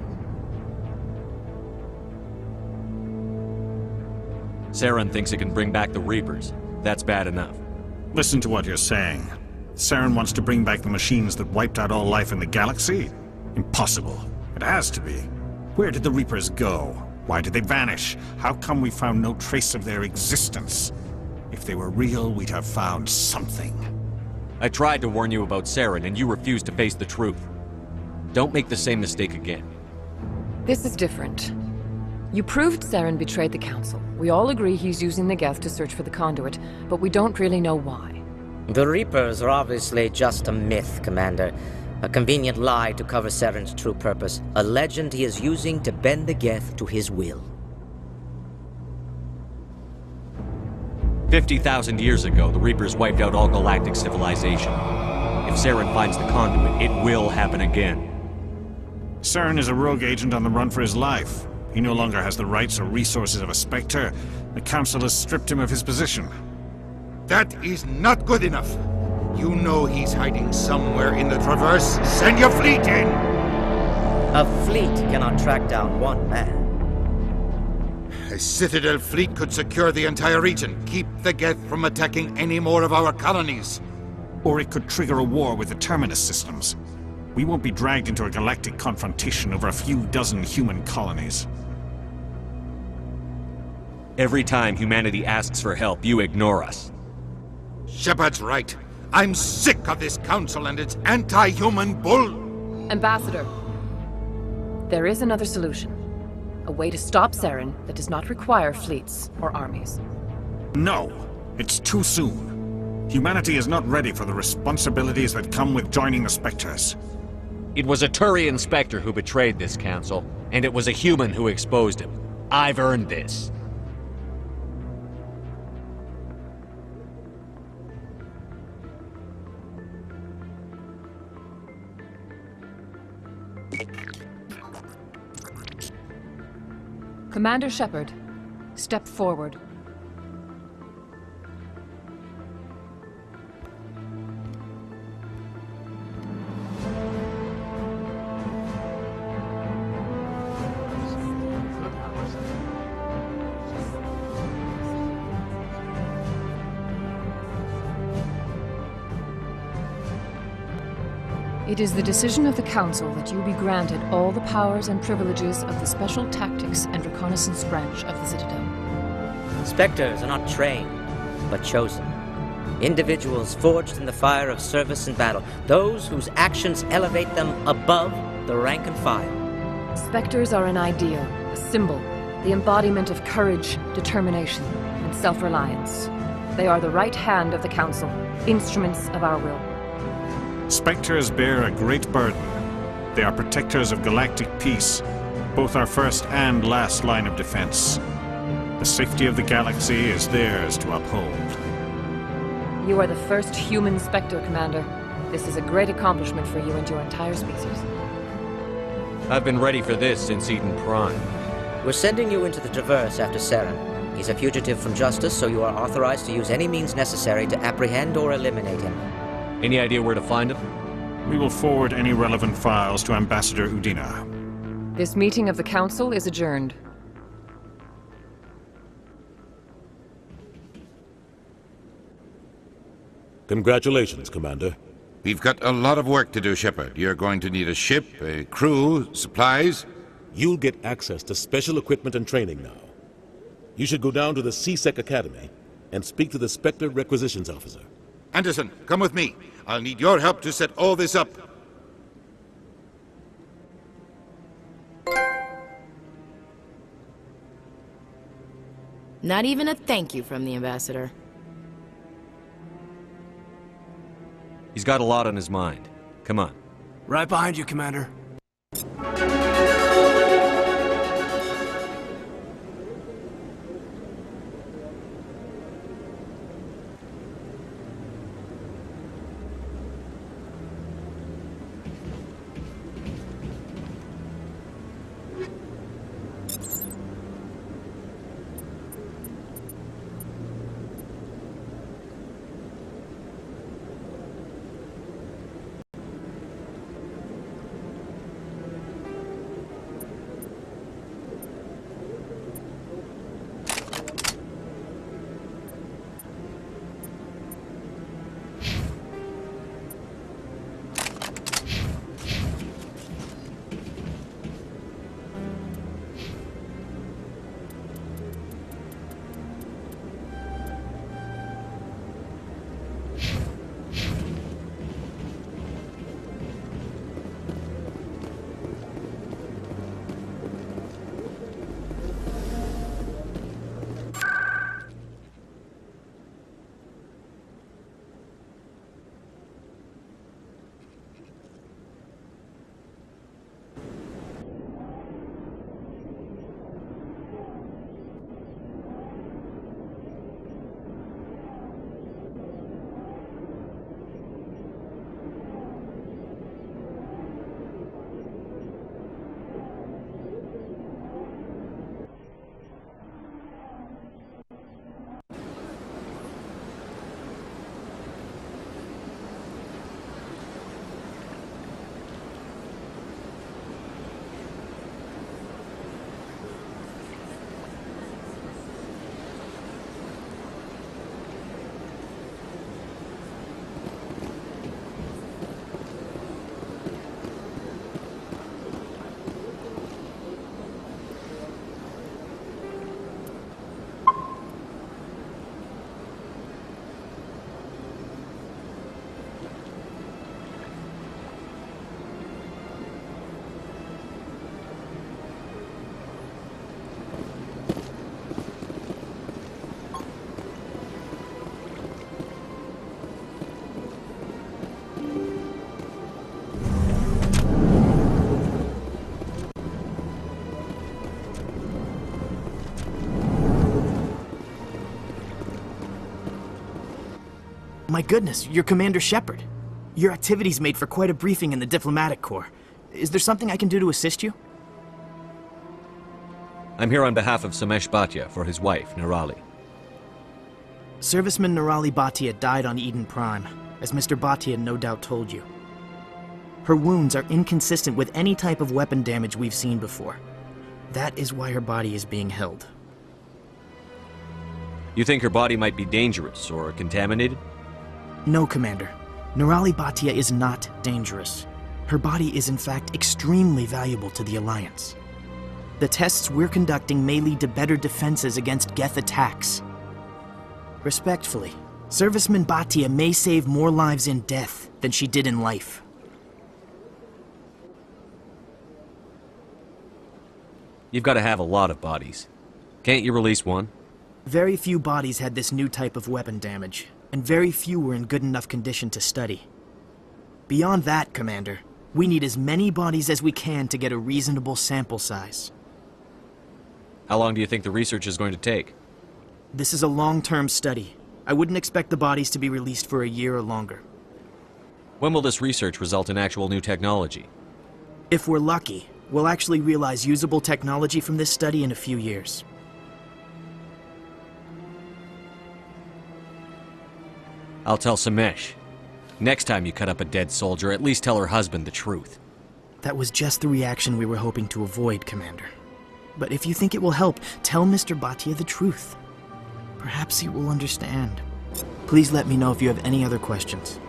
Saren thinks it can bring back the Reapers. That's bad enough. Listen to what you're saying. Saren wants to bring back the machines that wiped out all life in the galaxy? Impossible. It has to be. Where did the Reapers go? Why did they vanish? How come we found no trace of their existence? If they were real, we'd have found something. I tried to warn you about Saren, and you refused to face the truth. Don't make the same mistake again. This is different. You proved Saren betrayed the Council. We all agree he's using the Geth to search for the conduit, but we don't really know why. The Reapers are obviously just a myth, Commander. A convenient lie to cover Saren's true purpose. A legend he is using to bend the Geth to his will. 50,000 years ago, the Reapers wiped out all galactic civilization. If Saren finds the conduit, it will happen again. Saren is a rogue agent on the run for his life. He no longer has the rights or resources of a Spectre. The Council has stripped him of his position. That is not good enough. You know he's hiding somewhere in the Traverse. Send your fleet in! A fleet cannot track down one man. A Citadel fleet could secure the entire region, keep the Geth from attacking any more of our colonies. Or it could trigger a war with the Terminus systems. We won't be dragged into a galactic confrontation over a few dozen human colonies. Every time humanity asks for help, you ignore us. Shepard's right. I'm sick of this council and its anti-human bull. Ambassador, there is another solution. A way to stop Saren that does not require fleets or armies. No, it's too soon. Humanity is not ready for the responsibilities that come with joining the Spectres. It was a Turian Spectre who betrayed this council, and it was a human who exposed him. I've earned this. Commander Shepard, step forward. It is the decision of the Council that you be granted all the powers and privileges of the Special Tactics and Reconnaissance branch of the Citadel. Spectres are not trained, but chosen. Individuals forged in the fire of service and battle. Those whose actions elevate them above the rank and file. Spectres are an ideal, a symbol, the embodiment of courage, determination, and self-reliance. They are the right hand of the Council, instruments of our will. Spectres bear a great burden. They are protectors of galactic peace, both our first and last line of defense. The safety of the galaxy is theirs to uphold. You are the first human Spectre, Commander. This is a great accomplishment for you and your entire species. I've been ready for this since Eden Prime. We're sending you into the Traverse after Saren. He's a fugitive from justice, so you are authorized to use any means necessary to apprehend or eliminate him. Any idea where to find him? We will forward any relevant files to Ambassador Udina. This meeting of the Council is adjourned. Congratulations, Commander. We've got a lot of work to do, Shepard. You're going to need a ship, a crew, supplies. You'll get access to special equipment and training now. You should go down to the C-Sec Academy and speak to the Spectre Requisitions Officer. Anderson, come with me. I'll need your help to set all this up. Not even a thank you from the Ambassador. He's got a lot on his mind. Come on. Right behind you, Commander. My goodness, you're Commander Shepard. Your activities made for quite a briefing in the Diplomatic Corps. Is there something I can do to assist you? I'm here on behalf of Samesh Bhatia for his wife, Nirali. Serviceman Nirali Bhatia died on Eden Prime, as Mr. Bhatia no doubt told you. Her wounds are inconsistent with any type of weapon damage we've seen before. That is why her body is being held. You think her body might be dangerous or contaminated? No, Commander. Nirali Bhatia is not dangerous. Her body is in fact extremely valuable to the Alliance. The tests we're conducting may lead to better defenses against Geth attacks. Respectfully, Serviceman Bhatia may save more lives in death than she did in life. You've got to have a lot of bodies. Can't you release one? Very few bodies had this new type of weapon damage, and very few were in good enough condition to study. Beyond that, Commander, we need as many bodies as we can to get a reasonable sample size. How long do you think the research is going to take? This is a long-term study. I wouldn't expect the bodies to be released for a year or longer. When will this research result in actual new technology? If we're lucky, we'll actually realize usable technology from this study in a few years. I'll tell Samesh. Next time you cut up a dead soldier, at least tell her husband the truth. That was just the reaction we were hoping to avoid, Commander. But if you think it will help, tell Mr. Bhatia the truth. Perhaps he will understand. Please let me know if you have any other questions.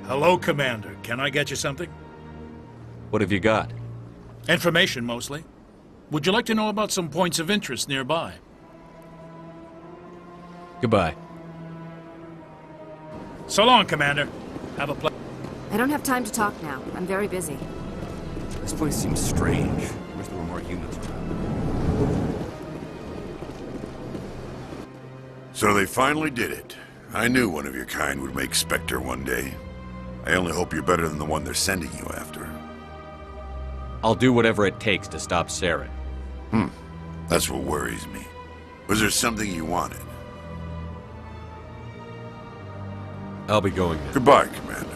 Hello, Commander. Can I get you something? What have you got? Information, mostly. Would you like to know about some points of interest nearby? Goodbye. So long, Commander. Have a I don't have time to talk now. I'm very busy. This place seems strange. Wish there were more humans around. So they finally did it. I knew one of your kind would make Spectre one day. I only hope you're better than the one they're sending you after. I'll do whatever it takes to stop Saren. That's what worries me. Was there something you wanted? I'll be going now. Goodbye, Commander.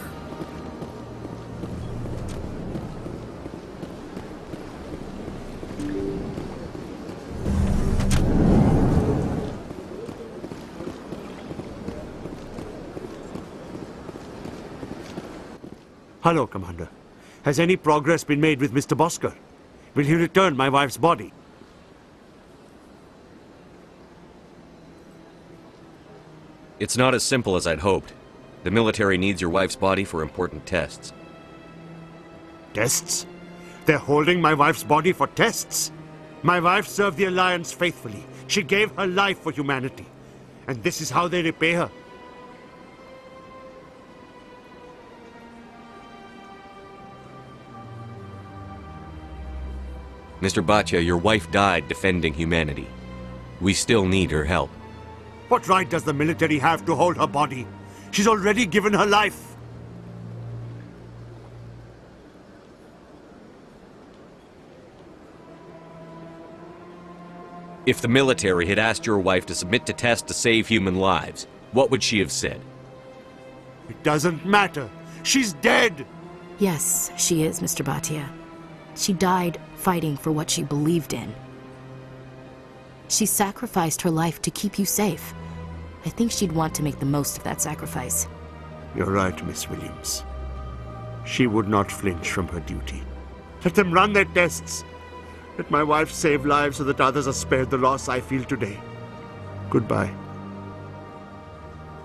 Hello, Commander. Has any progress been made with Mr. Bosker? Will he return my wife's body? It's not as simple as I'd hoped. The military needs your wife's body for important tests. Tests? They're holding my wife's body for tests? My wife served the Alliance faithfully. She gave her life for humanity. And this is how they repay her. Mr. Bhatia, your wife died defending humanity. We still need her help. What right does the military have to hold her body? She's already given her life. If the military had asked your wife to submit to tests to save human lives, what would she have said? It doesn't matter. She's dead! Yes, she is, Mr. Bhatia. She died fighting for what she believed in. She sacrificed her life to keep you safe. I think she'd want to make the most of that sacrifice. You're right, Miss Williams. She would not flinch from her duty. Let them run their tests. Let my wife save lives so that others are spared the loss I feel today. Goodbye.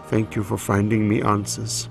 Thank you for finding me answers.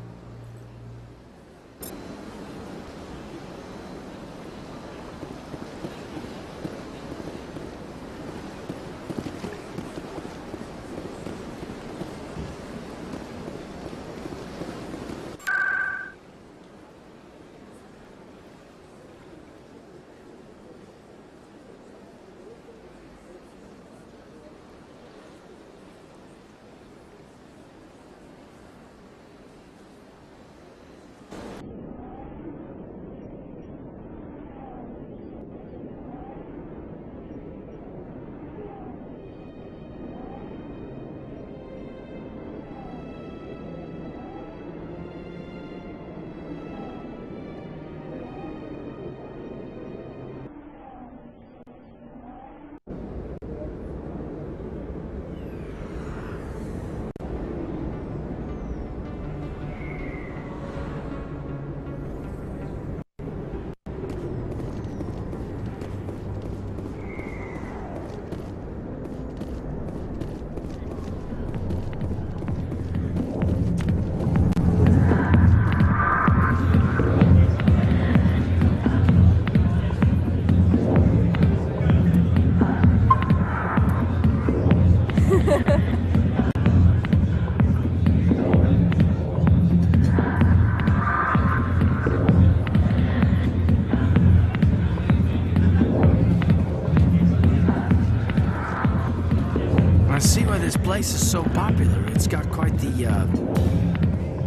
This place is so popular, it's got quite the,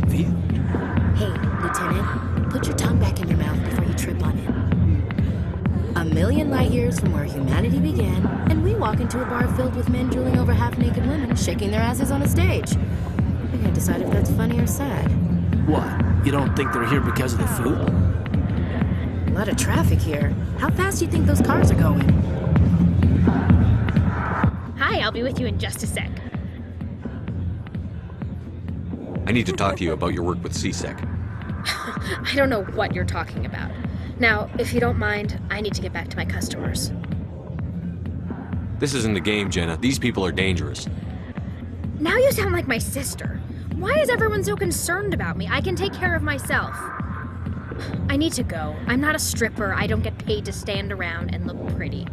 view. Hey, Lieutenant, put your tongue back in your mouth before you trip on it. 1,000,000 light years from where humanity began, and we walk into a bar filled with men drooling over half-naked women shaking their asses on a stage. We can't decide if that's funny or sad. What? You don't think they're here because of the food? A lot of traffic here. How fast do you think those cars are going? Hi, I'll be with you in just a sec. I need to talk to you about your work with CSEC. I don't know what you're talking about. Now, if you don't mind, I need to get back to my customers. This isn't a game, Jenna. These people are dangerous. Now you sound like my sister. Why is everyone so concerned about me? I can take care of myself. I need to go. I'm not a stripper. I don't get paid to stand around and look pretty.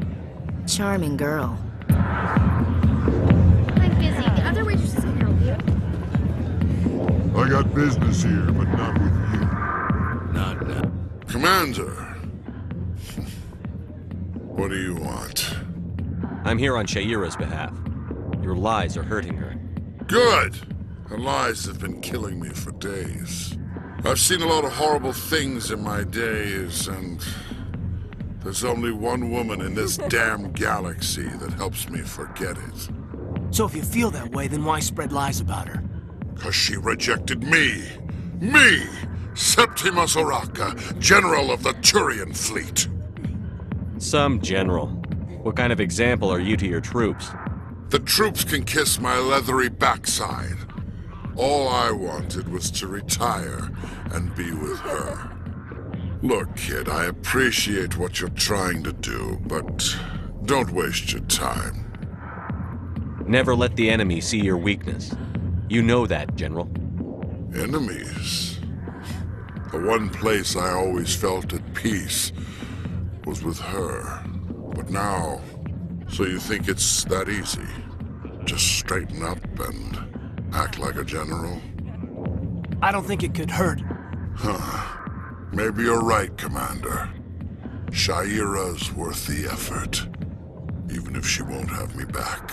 Charming girl. I'm busy. The other waitresses can help you. I got business here, but not with you. Not now. Commander. What do you want? I'm here on Shaira's behalf. Your lies are hurting her. Good! Her lies have been killing me for days. I've seen a lot of horrible things in my days, and there's only one woman in this damn galaxy that helps me forget it. So if you feel that way, then why spread lies about her? 'Cause she rejected me! Me! Septimus Oraka, General of the Turian Fleet! Some general. What kind of example are you to your troops? The troops can kiss my leathery backside. All I wanted was to retire and be with her. Look, kid, I appreciate what you're trying to do, but don't waste your time. Never let the enemy see your weakness. You know that, General. Enemies? The one place I always felt at peace was with her. But now, so you think it's that easy? Just straighten up and act like a general? I don't think it could hurt. Huh. Maybe you're right, Commander. Shaira's worth the effort, even if she won't have me back.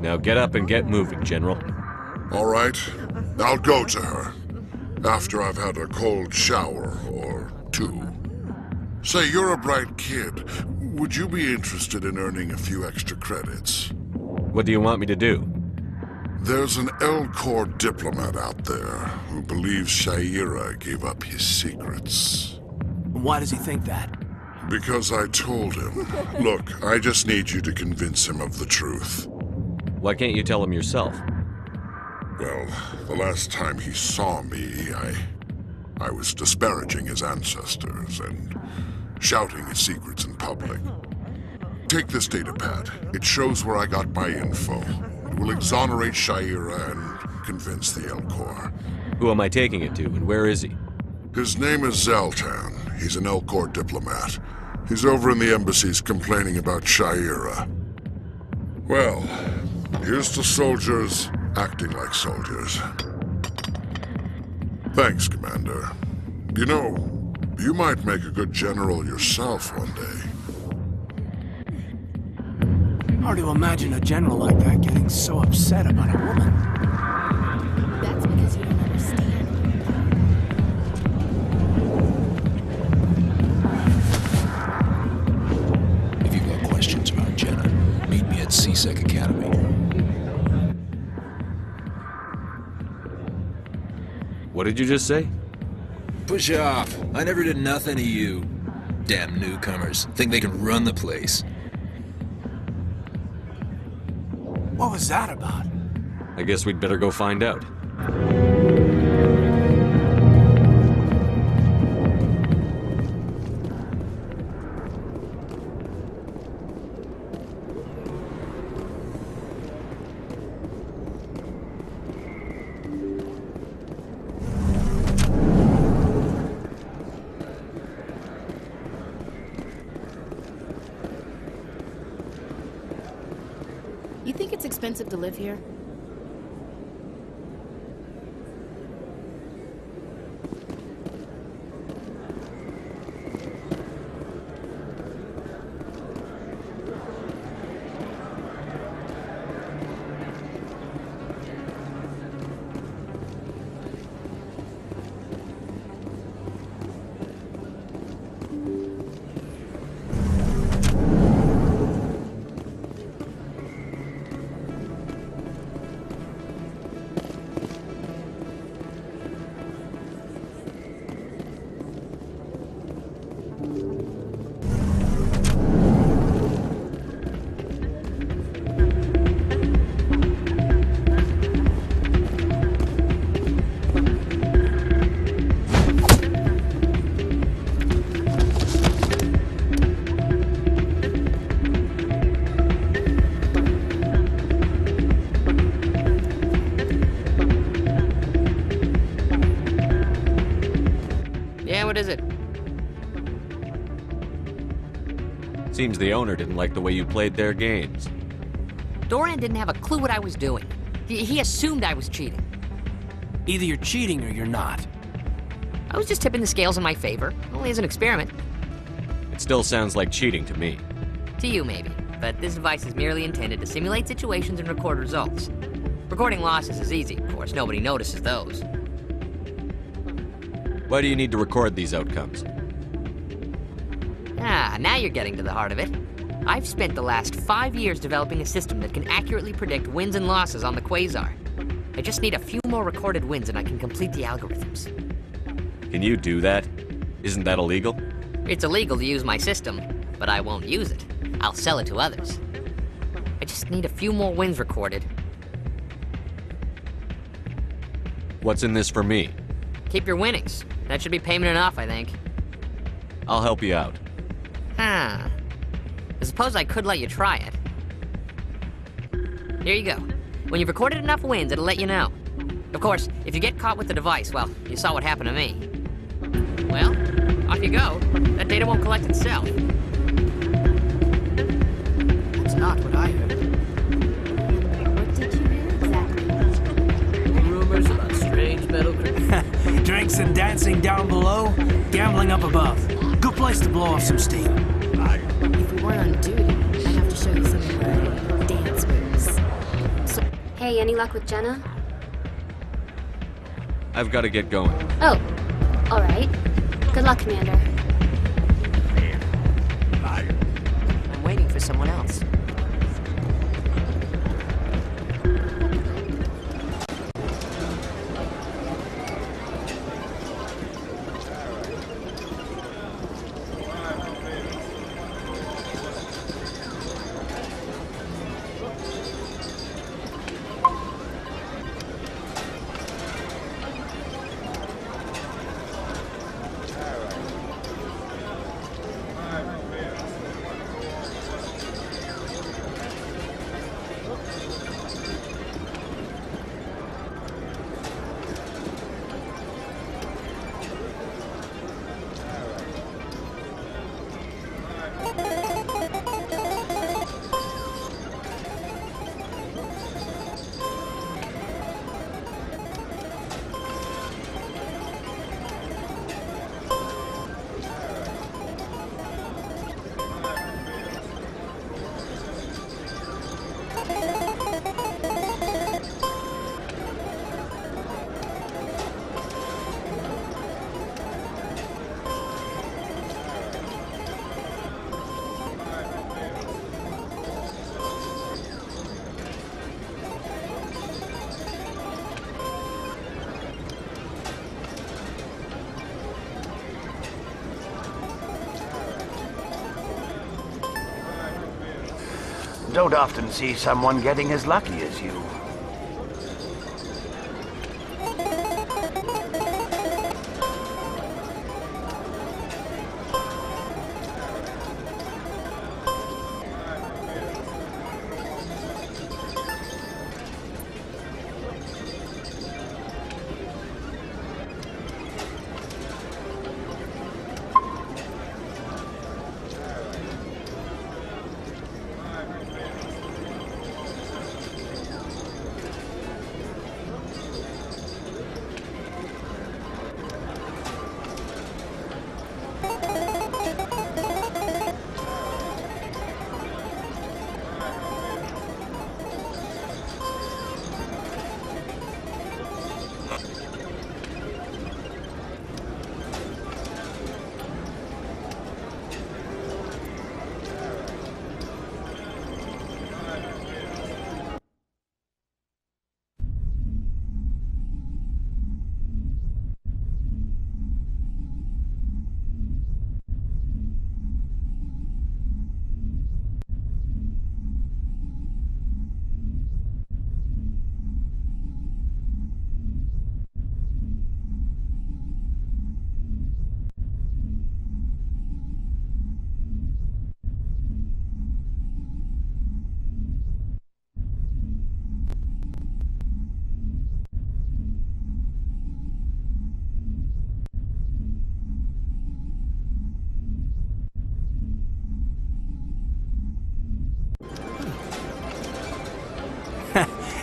Now get up and get moving, General. All right. I'll go to her. After I've had a cold shower or two. Say, you're a bright kid. Would you be interested in earning a few extra credits? What do you want me to do? There's an L-Corps diplomat out there who believes Shaira gave up his secrets. Why does he think that? Because I told him. Look, I just need you to convince him of the truth. Why can't you tell him yourself? Well, the last time he saw me, I was disparaging his ancestors and shouting his secrets in public. Take this datapad. It shows where I got my info. It will exonerate Shaira and convince the L-Corps. Who am I taking it to, and where is he? His name is Zaltan. He's an L-Corps diplomat. He's over in the embassies complaining about Shaira. Well, here's to soldiers acting like soldiers. Thanks, Commander. You know, you might make a good general yourself one day. Hard to imagine a general like that getting so upset about a woman. That's because you don't understand. If you've got questions about Jenna, meet me at CSEC Academy. What did you just say? Push off. I never did nothing to you. Damn newcomers. Think they can run the place. What was that about? I guess we'd better go find out. You think it's expensive to live here? Yeah, what is it? Seems the owner didn't like the way you played their games. Doran didn't have a clue what I was doing. He assumed I was cheating. Either you're cheating or you're not. I was just tipping the scales in my favor, only as an experiment. It still sounds like cheating to me. To you, maybe. But this device is merely intended to simulate situations and record results. Recording losses is easy, of course. Nobody notices those. Why do you need to record these outcomes? Ah, now you're getting to the heart of it. I've spent the last 5 years developing a system that can accurately predict wins and losses on the Quasar. I just need a few more recorded wins and I can complete the algorithms. Can you do that? Isn't that illegal? It's illegal to use my system, but I won't use it. I'll sell it to others. I just need a few more wins recorded. What's in this for me? Keep your winnings. That should be payment enough, I think. I'll help you out. Huh. I suppose I could let you try it. Here you go. When you've recorded enough wins, it'll let you know. Of course, if you get caught with the device, well, you saw what happened to me. Well, off you go. That data won't collect itself. That's not what I heard. What did you hear exactly? Rumors about strange metal drinks and dancing down below, gambling up above. Good place to blow off some steam. If we weren't on duty, I'd have to show you some of my dance moves. Hey, any luck with Jenna? I've got to get going. Oh, all right. Good luck, Commander. I'm waiting for someone else. Don't often see someone getting as lucky as you.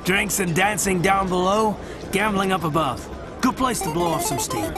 Drinks and dancing down below, gambling up above. Good place to blow off some steam.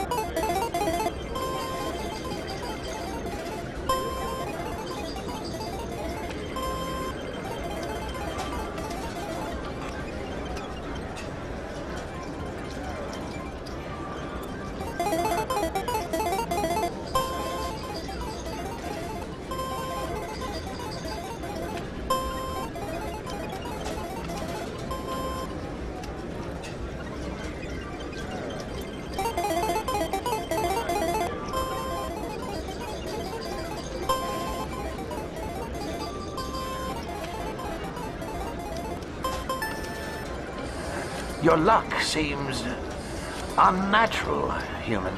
Your luck seems unnatural, human.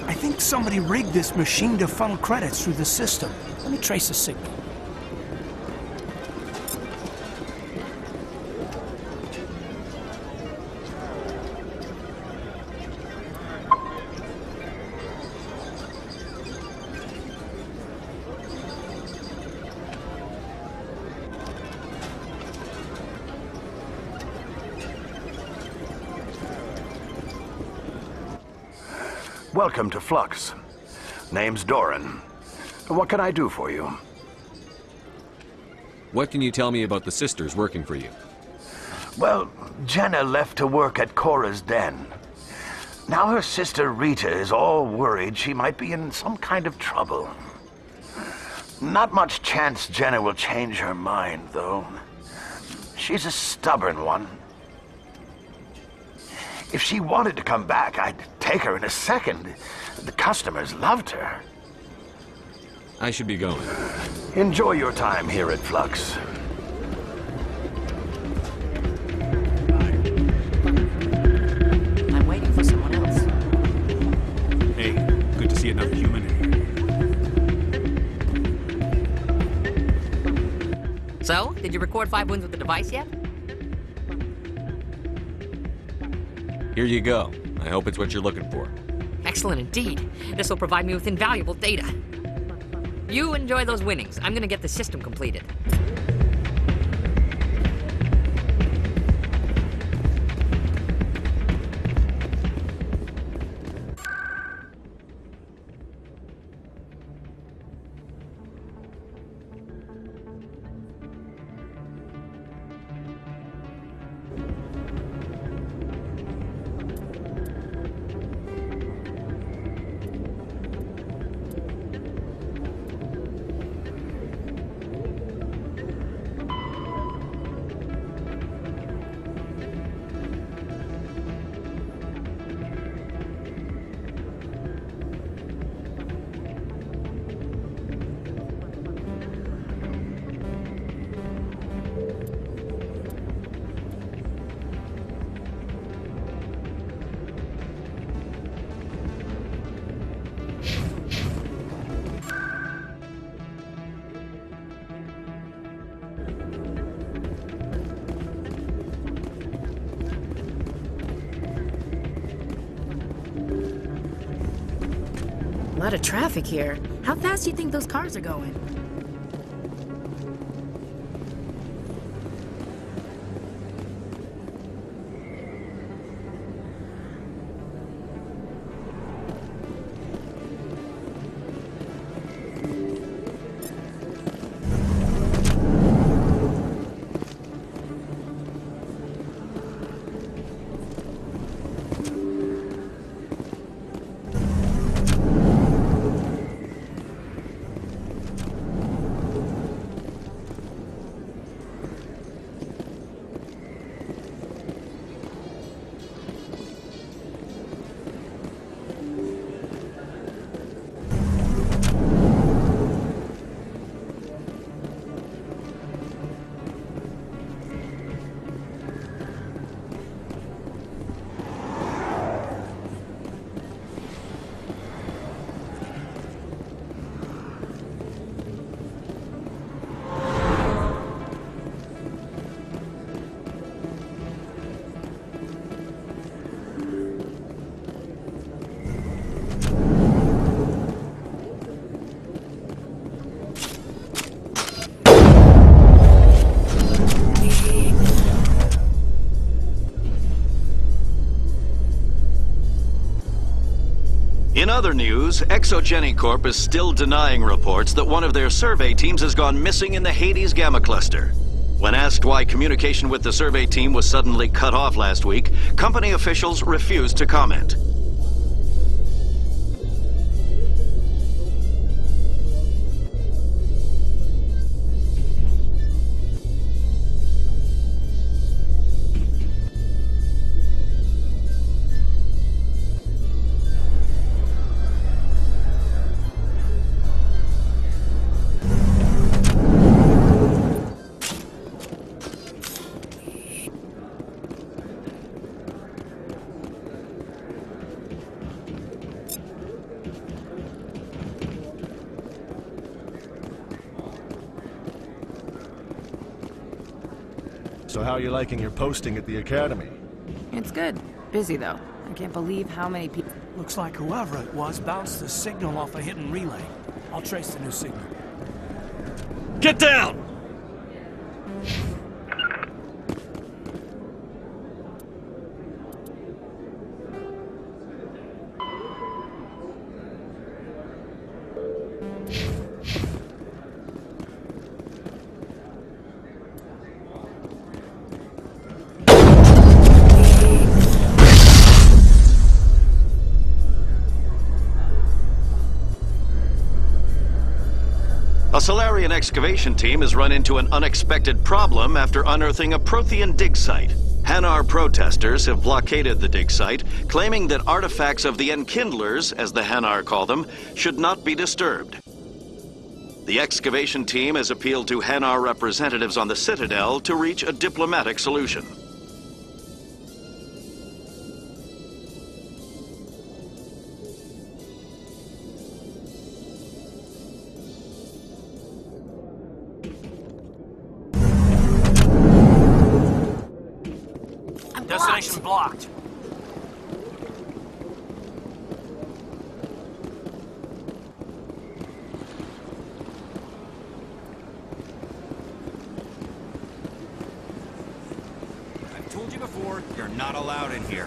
I think somebody rigged this machine to funnel credits through the system. Let me trace the signal. Welcome to Flux. Name's Doran. What can I do for you? What can you tell me about the sisters working for you? Well, Jenna left to work at Cora's den. Now her sister Rita is all worried she might be in some kind of trouble. Not much chance Jenna will change her mind, though. She's a stubborn one. If she wanted to come back, I'd take her in a second. The customers loved her. I should be going. Enjoy your time here at Flux. I'm waiting for someone else. Hey, good to see another human. So, did you record 5 wins with the device yet? Here you go. I hope it's what you're looking for. Excellent indeed. This will provide me with invaluable data. You enjoy those winnings. I'm gonna get the system completed. A lot of traffic here. How fast do you think those cars are going? In other news, Exogeny Corp is still denying reports that one of their survey teams has gone missing in the Hades Gamma Cluster. When asked why communication with the survey team was suddenly cut off last week, company officials refused to comment. So how are you liking your posting at the Academy? It's good. Busy, though. I can't believe how many people... Looks like whoever it was bounced the signal off a hidden relay. I'll trace the new signal. Get down! A Solarian excavation team has run into an unexpected problem after unearthing a Prothean dig site. Hanar protesters have blockaded the dig site, claiming that artifacts of the Enkindlers, as the Hanar call them, should not be disturbed. The excavation team has appealed to Hanar representatives on the Citadel to reach a diplomatic solution. Destination blocked. I've told you before, you're not allowed in here.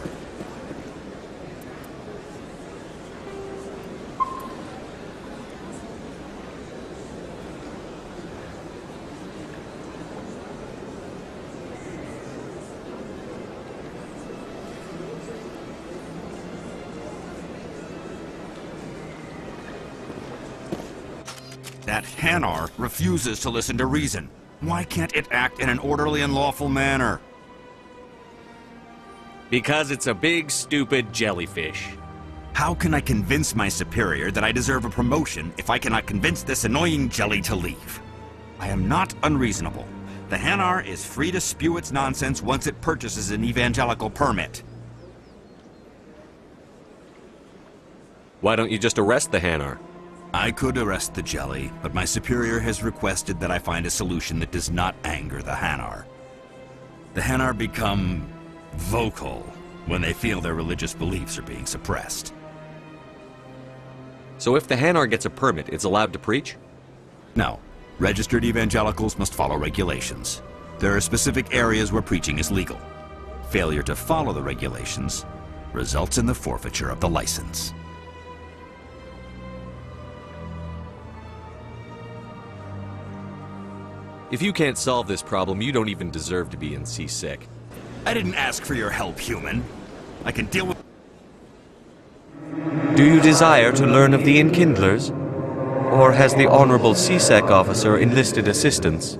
That Hanar refuses to listen to reason. Why can't it act in an orderly and lawful manner? Because it's a big, stupid jellyfish. How can I convince my superior that I deserve a promotion if I cannot convince this annoying jelly to leave? I am not unreasonable. The Hanar is free to spew its nonsense once it purchases an evangelical permit. Why don't you just arrest the Hanar? I could arrest the jelly, but my superior has requested that I find a solution that does not anger the Hanar. The Hanar become vocal when they feel their religious beliefs are being suppressed. So if the Hanar gets a permit, it's allowed to preach? No. Registered evangelicals must follow regulations. There are specific areas where preaching is legal. Failure to follow the regulations results in the forfeiture of the license. If you can't solve this problem, you don't even deserve to be in C-Sec. I didn't ask for your help, human. I can deal with... Do you desire to learn of the Enkindlers? Or has the Honorable C-Sec officer enlisted assistance?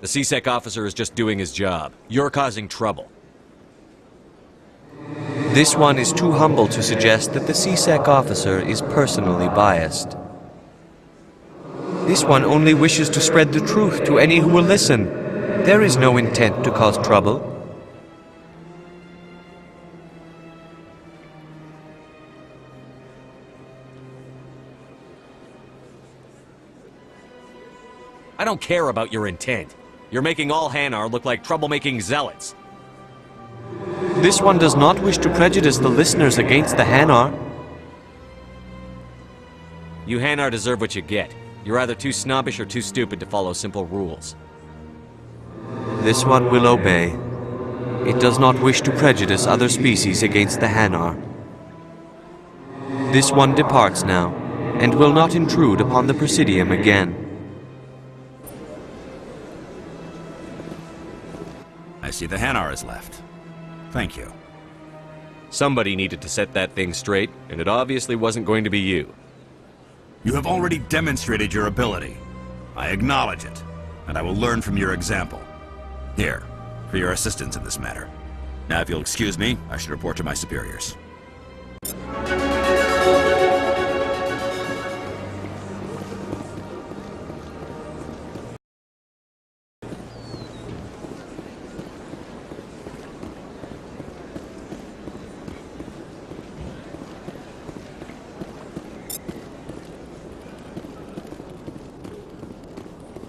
The C-Sec officer is just doing his job. You're causing trouble. This one is too humble to suggest that the C-Sec officer is personally biased. This one only wishes to spread the truth to any who will listen. There is no intent to cause trouble. I don't care about your intent. You're making all Hanar look like troublemaking zealots. This one does not wish to prejudice the listeners against the Hanar. You Hanar deserve what you get. You're either too snobbish or too stupid to follow simple rules. This one will obey. It does not wish to prejudice other species against the Hanar. This one departs now, and will not intrude upon the Presidium again. I see the Hanar is left. Thank you. Somebody needed to set that thing straight, and it obviously wasn't going to be you. You have already demonstrated your ability. I acknowledge it, and I will learn from your example. Here, for your assistance in this matter. Now, if you'll excuse me, I should report to my superiors.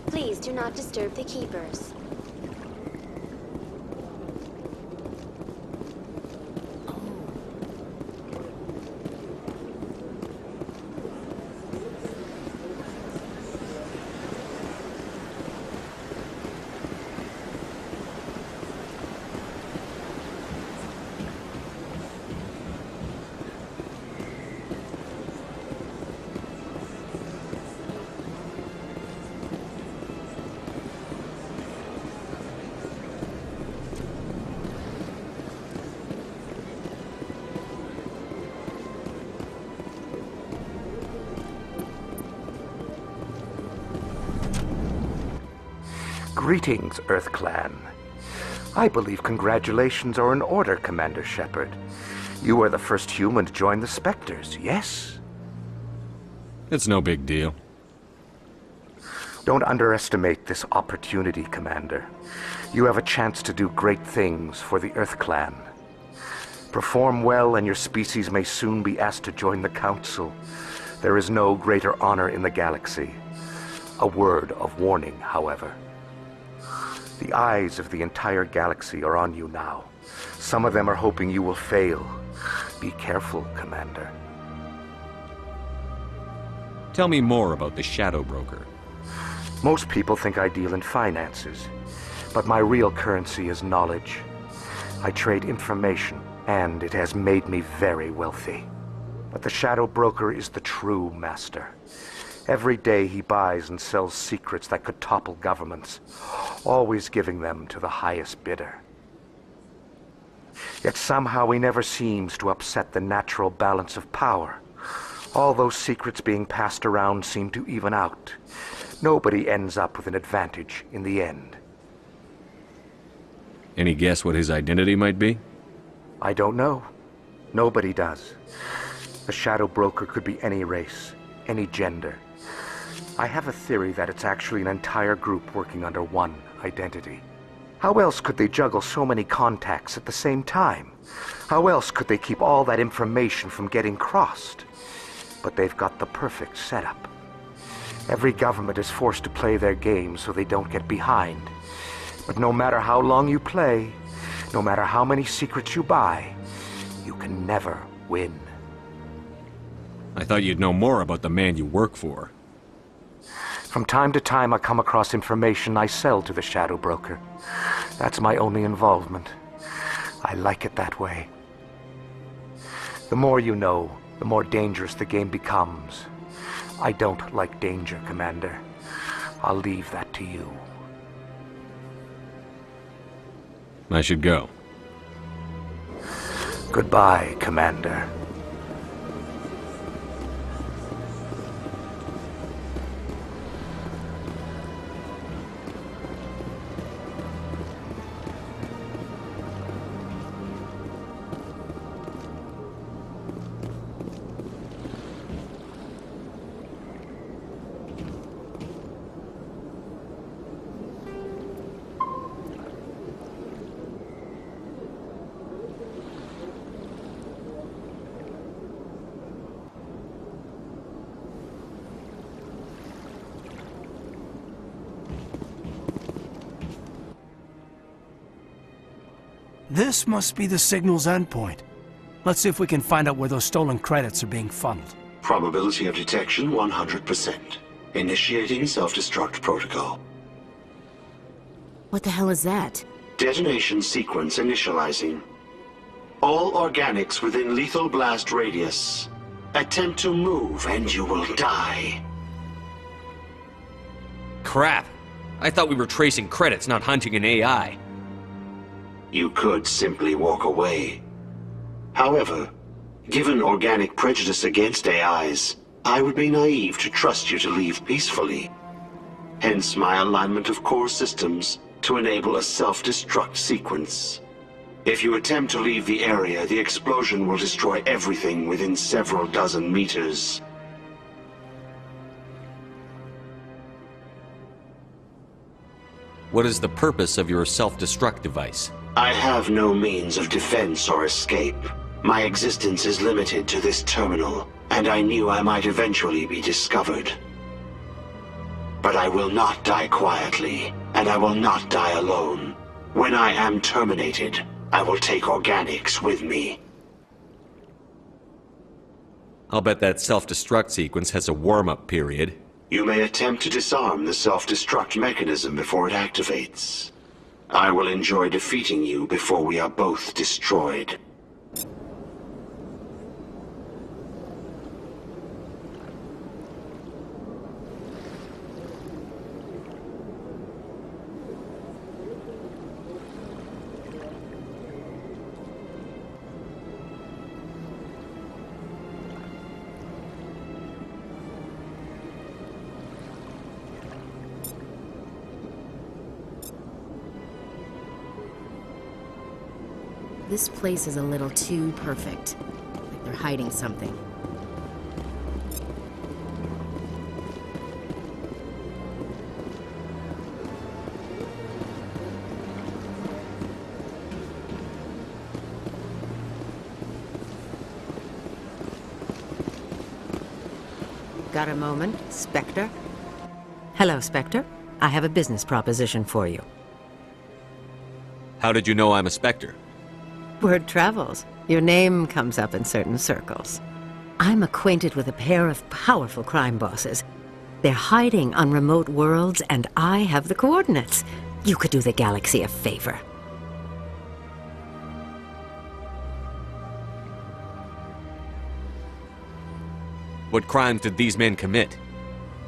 Please do not disturb the keepers. Greetings, Earth Clan. I believe congratulations are in order, Commander Shepard. You are the first human to join the Spectres, yes? It's no big deal. Don't underestimate this opportunity, Commander. You have a chance to do great things for the Earth Clan. Perform well and your species may soon be asked to join the Council. There is no greater honor in the galaxy. A word of warning, however. The eyes of the entire galaxy are on you now. Some of them are hoping you will fail. Be careful, Commander. Tell me more about the Shadow Broker. Most people think I deal in finances, but my real currency is knowledge. I trade information, and it has made me very wealthy. But the Shadow Broker is the true master. Every day he buys and sells secrets that could topple governments, always giving them to the highest bidder. Yet somehow he never seems to upset the natural balance of power. All those secrets being passed around seem to even out. Nobody ends up with an advantage in the end. Any guess what his identity might be? I don't know. Nobody does. The Shadow Broker could be any race, any gender. I have a theory that it's actually an entire group working under one identity. How else could they juggle so many contacts at the same time? How else could they keep all that information from getting crossed? But they've got the perfect setup. Every government is forced to play their game so they don't get behind. But no matter how long you play, no matter how many secrets you buy, You can never win. I thought you'd know more about the man you work for. From time to time, I come across information I sell to the Shadow Broker. That's my only involvement. I like it that way. The more you know, the more dangerous the game becomes. I don't like danger, Commander. I'll leave that to you. I should go. Goodbye, Commander. This must be the signal's endpoint. Let's see if we can find out where those stolen credits are being funneled. Probability of detection 100%. Initiating self-destruct protocol. What the hell is that? Detonation sequence initializing. All organics within lethal blast radius. Attempt to move and you will die. Crap! I thought we were tracing credits, not hunting an AI. You could simply walk away. However, given organic prejudice against AIs, I would be naive to trust you to leave peacefully. Hence my alignment of core systems to enable a self-destruct sequence. If you attempt to leave the area, the explosion will destroy everything within several dozen meters. What is the purpose of your self-destruct device? I have no means of defense or escape. My existence is limited to this terminal, and I knew I might eventually be discovered. But I will not die quietly, and I will not die alone. When I am terminated, I will take organics with me. I'll bet that self-destruct sequence has a warm-up period. You may attempt to disarm the self-destruct mechanism before it activates. I will enjoy defeating you before we are both destroyed. This place is a little too perfect. Like they're hiding something. Got a moment, Spectre? Hello, Spectre. I have a business proposition for you. How did you know I'm a Spectre? Word travels. Your name comes up in certain circles. I'm acquainted with a pair of powerful crime bosses. They're hiding on remote worlds, and I have the coordinates. You could do the galaxy a favor. What crimes did these men commit?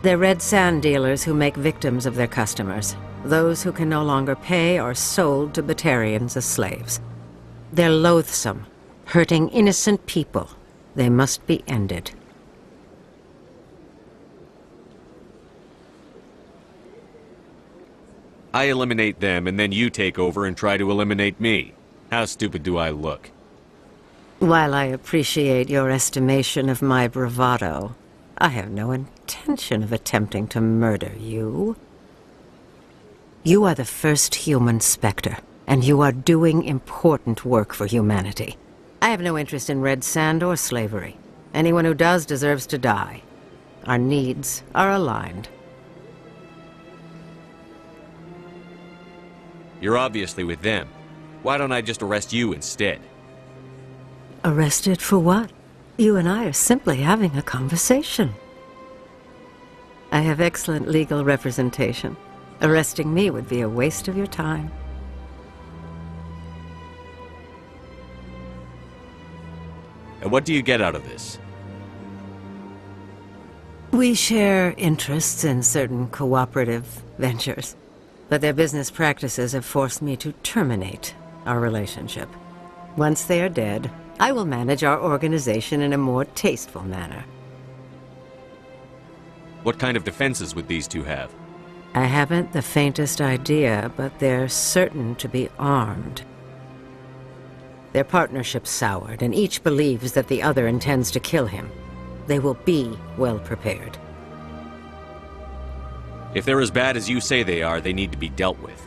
They're red sand dealers who make victims of their customers. Those who can no longer pay are sold to Batarians as slaves. They're loathsome, hurting innocent people. They must be ended. I eliminate them, and then you take over and try to eliminate me. How stupid do I look? While I appreciate your estimation of my bravado, I have no intention of attempting to murder you. You are the first human Spectre, and you are doing important work for humanity. I have no interest in red sand or slavery. Anyone who does deserves to die. Our needs are aligned. You're obviously with them. Why don't I just arrest you instead? Arrested for what? You and I are simply having a conversation. I have excellent legal representation. Arresting me would be a waste of your time. And what do you get out of this? We share interests in certain cooperative ventures, but their business practices have forced me to terminate our relationship. Once they are dead, I will manage our organization in a more tasteful manner. What kind of defenses would these two have? I haven't the faintest idea, but they're certain to be armed. Their partnership soured, and each believes that the other intends to kill him. They will be well prepared. If they're as bad as you say they are, they need to be dealt with.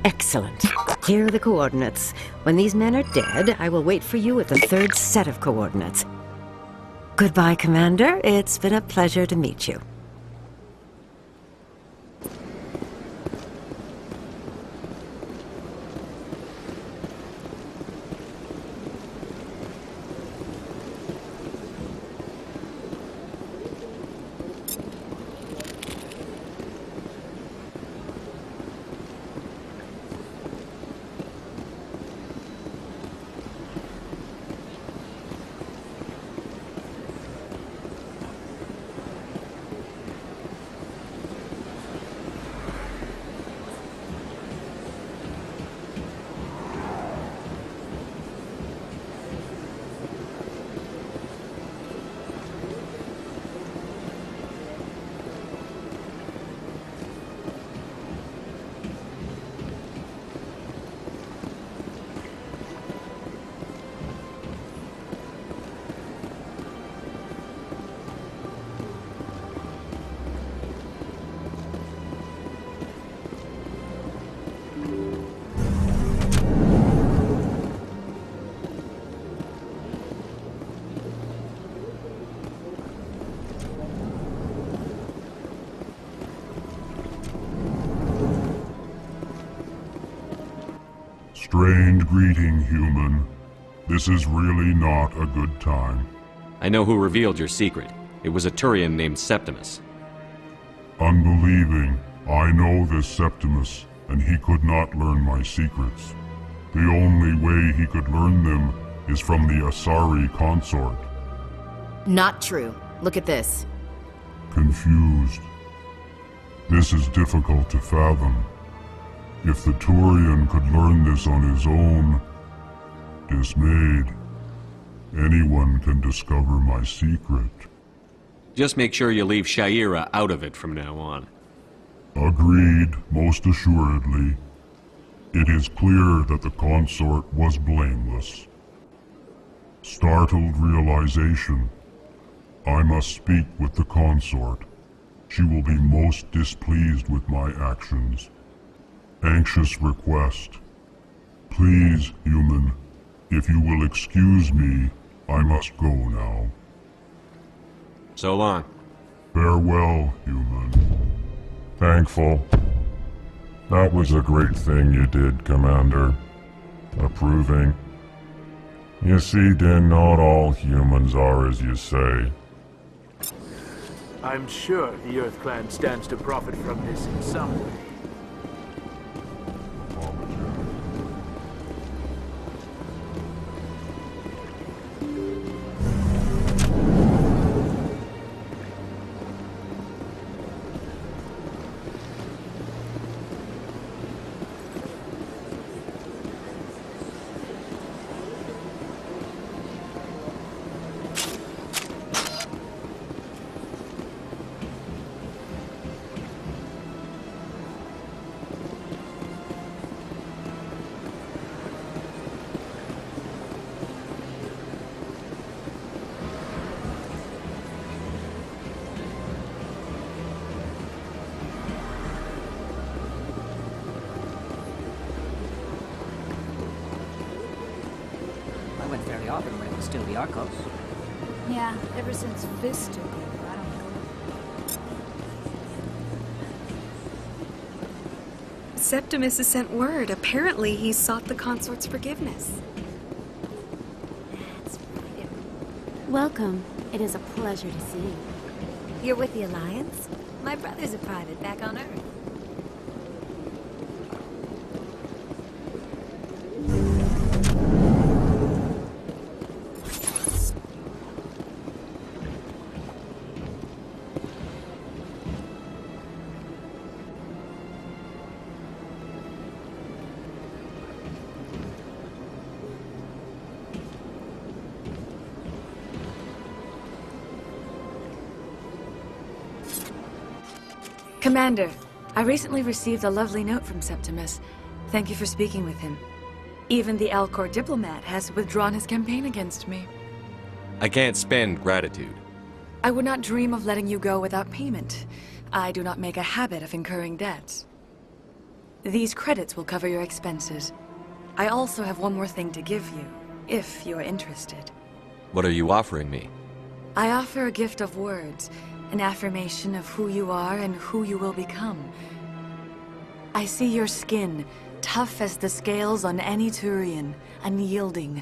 Excellent. Here are the coordinates. When these men are dead, I will wait for you at the third set of coordinates. Goodbye, Commander. It's been a pleasure to meet you. Strange greeting, human. This is really not a good time. I know who revealed your secret. It was a Turian named Septimus. Unbelieving. I know this Septimus, and he could not learn my secrets. The only way he could learn them is from the Asari consort. Not true. Look at this. Confused. This is difficult to fathom. If the Turian could learn this on his own, dismayed, anyone can discover my secret. Just make sure you leave Shaira out of it from now on. Agreed, most assuredly. It is clear that the consort was blameless. Startled realization. I must speak with the consort. She will be most displeased with my actions. Anxious request. Please, human, if you will excuse me, I must go now. So long. Farewell, human. Thankful. That was a great thing you did, Commander. Approving. You see, then, not all humans are as you say. I'm sure the Earth Clan stands to profit from this in some way. I went fairly often when it was still the Arcos. Yeah, ever since Fist took over, I don't go. Septimus has sent word. Apparently, he sought the consort's forgiveness. Welcome. It is a pleasure to see you. You're with the Alliance? My brother's a private back on Earth. Commander, I recently received a lovely note from Septimus. Thank you for speaking with him. Even the Alcor diplomat has withdrawn his campaign against me. I can't spend gratitude. I would not dream of letting you go without payment. I do not make a habit of incurring debts. These credits will cover your expenses. I also have one more thing to give you, if you are interested. What are you offering me? I offer a gift of words, an affirmation of who you are and who you will become. I see your skin, tough as the scales on any Turian, unyielding,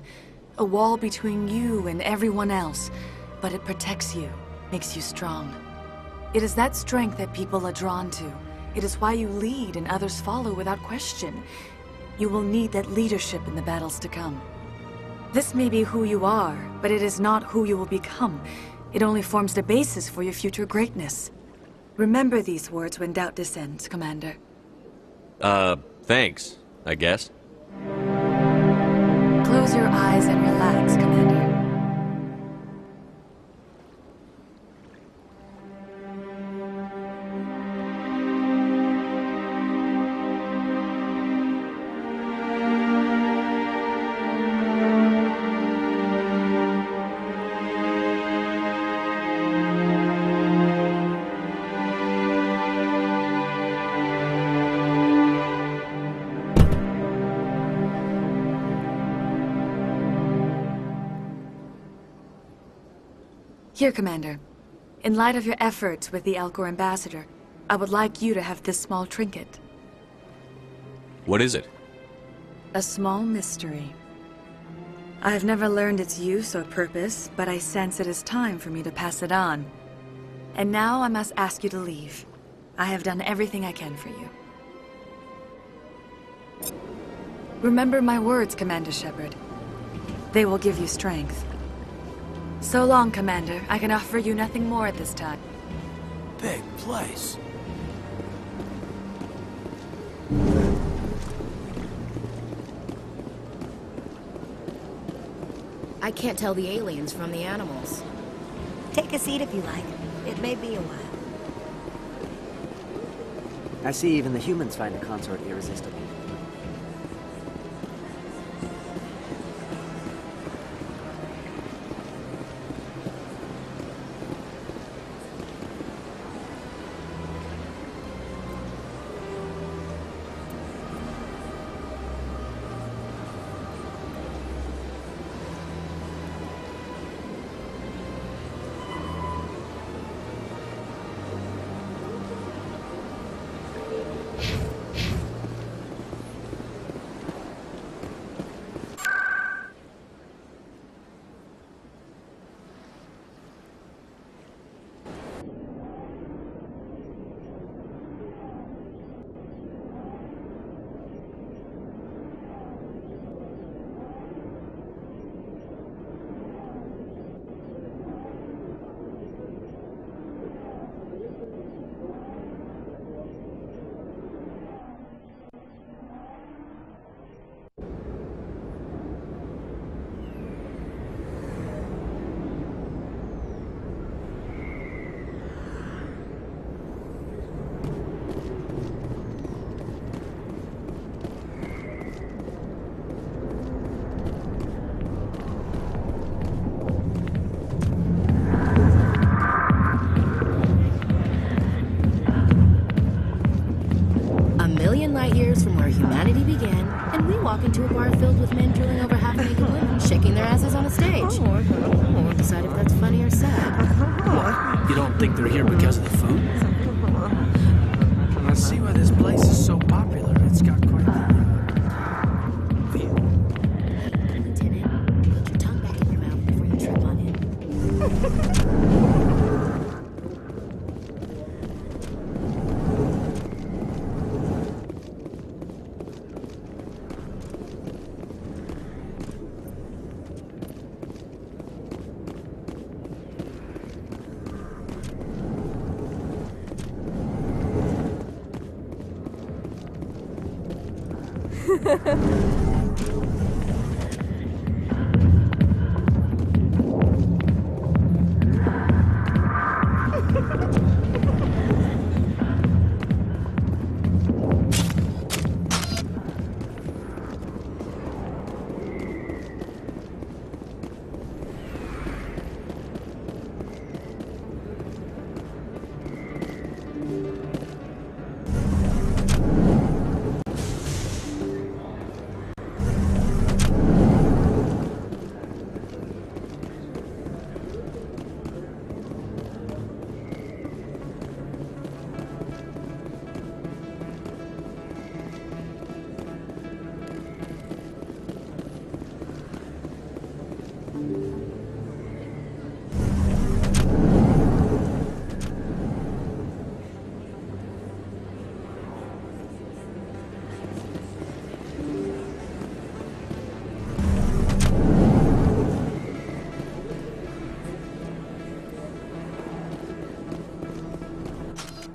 a wall between you and everyone else, but it protects you, makes you strong. It is that strength that people are drawn to. It is why you lead and others follow without question. You will need that leadership in the battles to come. This may be who you are, but it is not who you will become. It only forms the basis for your future greatness. Remember these words when doubt descends, Commander. Thanks, I guess. Close your eyes and relax, Commander. Here, Commander. In light of your efforts with the Alcor ambassador, I would like you to have this small trinket. What is it? A small mystery. I have never learned its use or purpose, but I sense it is time for me to pass it on. And now I must ask you to leave. I have done everything I can for you. Remember my words, Commander Shepard. They will give you strength. So long, Commander. I can offer you nothing more at this time. Big place. I can't tell the aliens from the animals. Take a seat if you like. It may be a while. I see even the humans find the consort irresistible. Light years from where humanity began, and we walk into a bar filled with men drilling over half-naked women, shaking their asses on a stage. We'll decide if that's funny or sad. You don't think they're here because of the food? I see why this place is so popular. It's got quite the view. Lieutenant, put your tongue back in your mouth before you trip on it.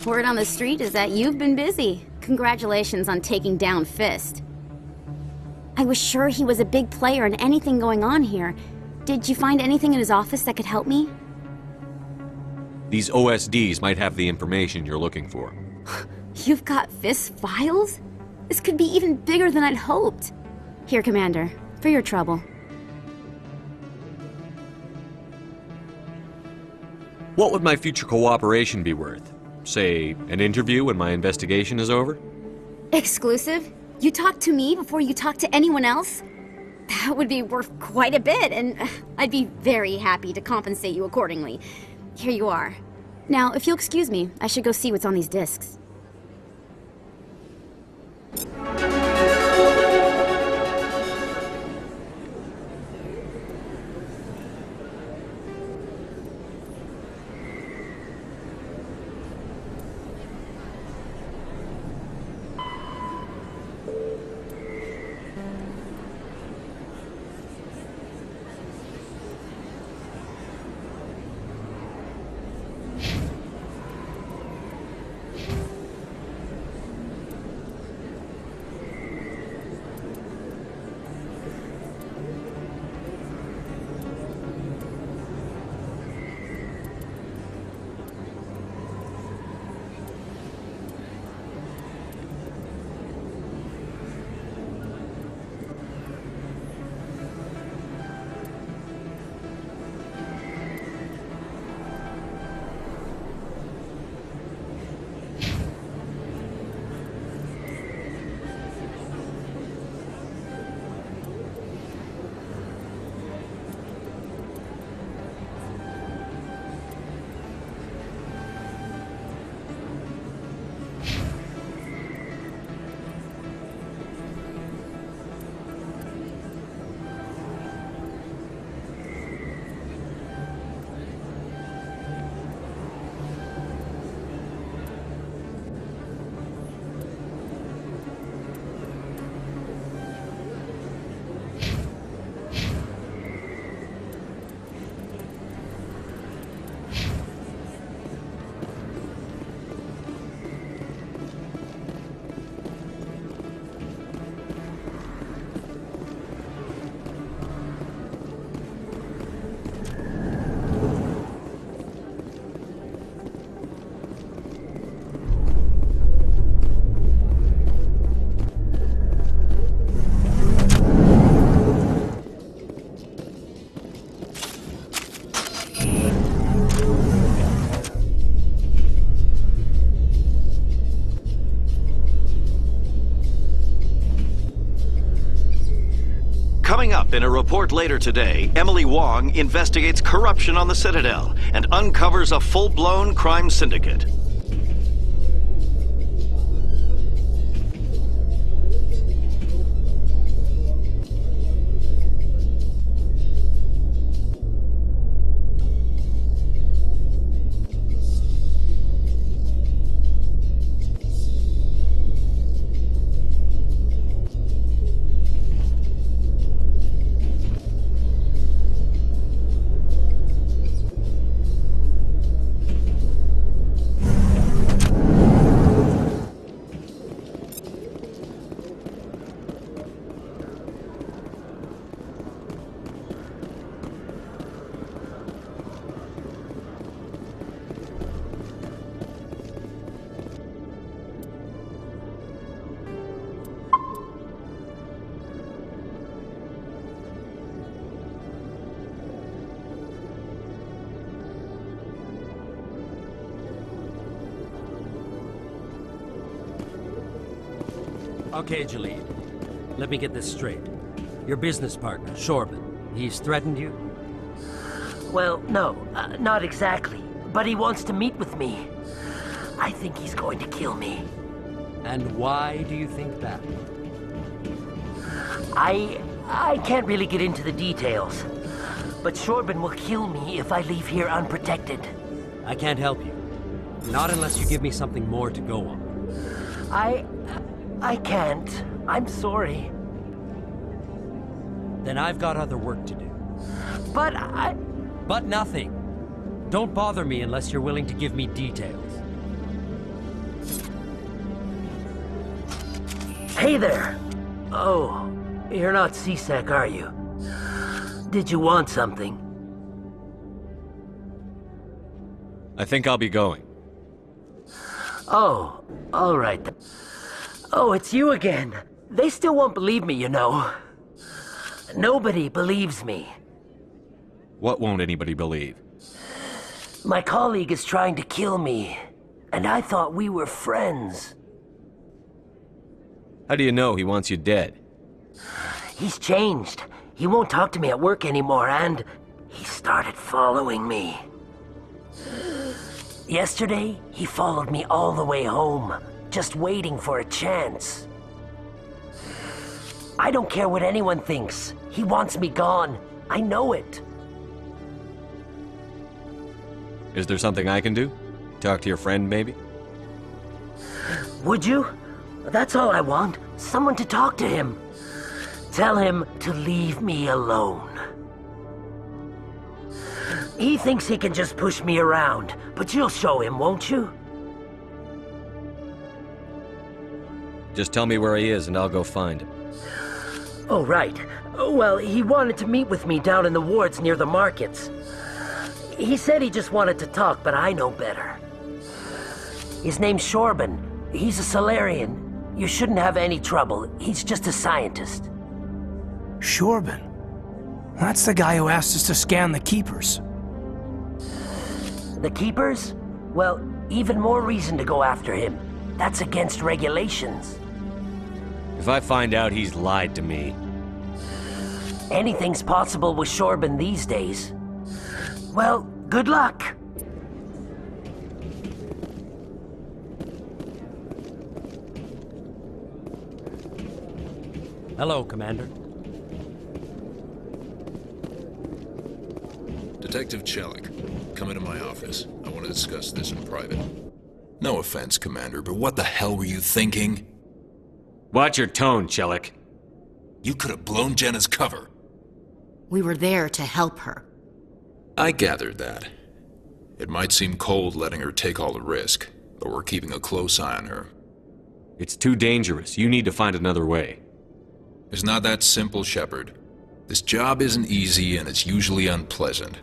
Word on the street is that you've been busy. Congratulations on taking down Fist. I was sure he was a big player in anything going on here. Did you find anything in his office that could help me? These OSDs might have the information you're looking for. You've got Fist files? This could be even bigger than I'd hoped. Here, Commander, for your trouble. What would my future cooperation be worth? Say, an interview when my investigation is over? Exclusive? You talk to me before you talk to anyone else? That would be worth quite a bit, and I'd be very happy to compensate you accordingly. Here you are. Now, if you'll excuse me, I should go see what's on these discs. Coming up in a report later today, Emily Wong investigates corruption on the Citadel and uncovers a full-blown crime syndicate. Okay, Jalid. Let me get this straight. Your business partner, Shorban, he's threatened you? Well, no, not exactly. But he wants to meet with me. I think he's going to kill me. And why do you think that? I can't really get into the details. But Shorban will kill me if I leave here unprotected. I can't help you. Not unless you give me something more to go on. I can't. I'm sorry. Then I've got other work to do. But But nothing. Don't bother me unless you're willing to give me details. Hey there! Oh, you're not C-Sec, are you? Did you want something? I think I'll be going. Oh, all right. Oh, it's you again. They still won't believe me, you know. Nobody believes me. What won't anybody believe? My colleague is trying to kill me, and I thought we were friends. How do you know he wants you dead? He's changed. He won't talk to me at work anymore, and he started following me. Yesterday, he followed me all the way home, just waiting for a chance. I don't care what anyone thinks. He wants me gone. I know it. Is there something I can do? Talk to your friend, maybe? Would you? That's all I want. Someone to talk to him. Tell him to leave me alone. He thinks he can just push me around, but you'll show him, won't you? Just tell me where he is and I'll go find him. Oh, right. Well, he wanted to meet with me down in the wards near the markets. He said he just wanted to talk, but I know better. His name's Shorban. He's a Solarian. You shouldn't have any trouble. He's just a scientist. Shorban? That's the guy who asked us to scan the Keepers. The Keepers? Well, even more reason to go after him. That's against regulations. If I find out he's lied to me... Anything's possible with Shorban these days. Well, good luck. Hello, Commander. Detective Chelik, come into my office. I want to discuss this in private. No offense, Commander, but what the hell were you thinking? Watch your tone, Chelik. You could have blown Jenna's cover. We were there to help her. I gathered that. It might seem cold letting her take all the risk, but we're keeping a close eye on her. It's too dangerous. You need to find another way. It's not that simple, Shepard. This job isn't easy and it's usually unpleasant.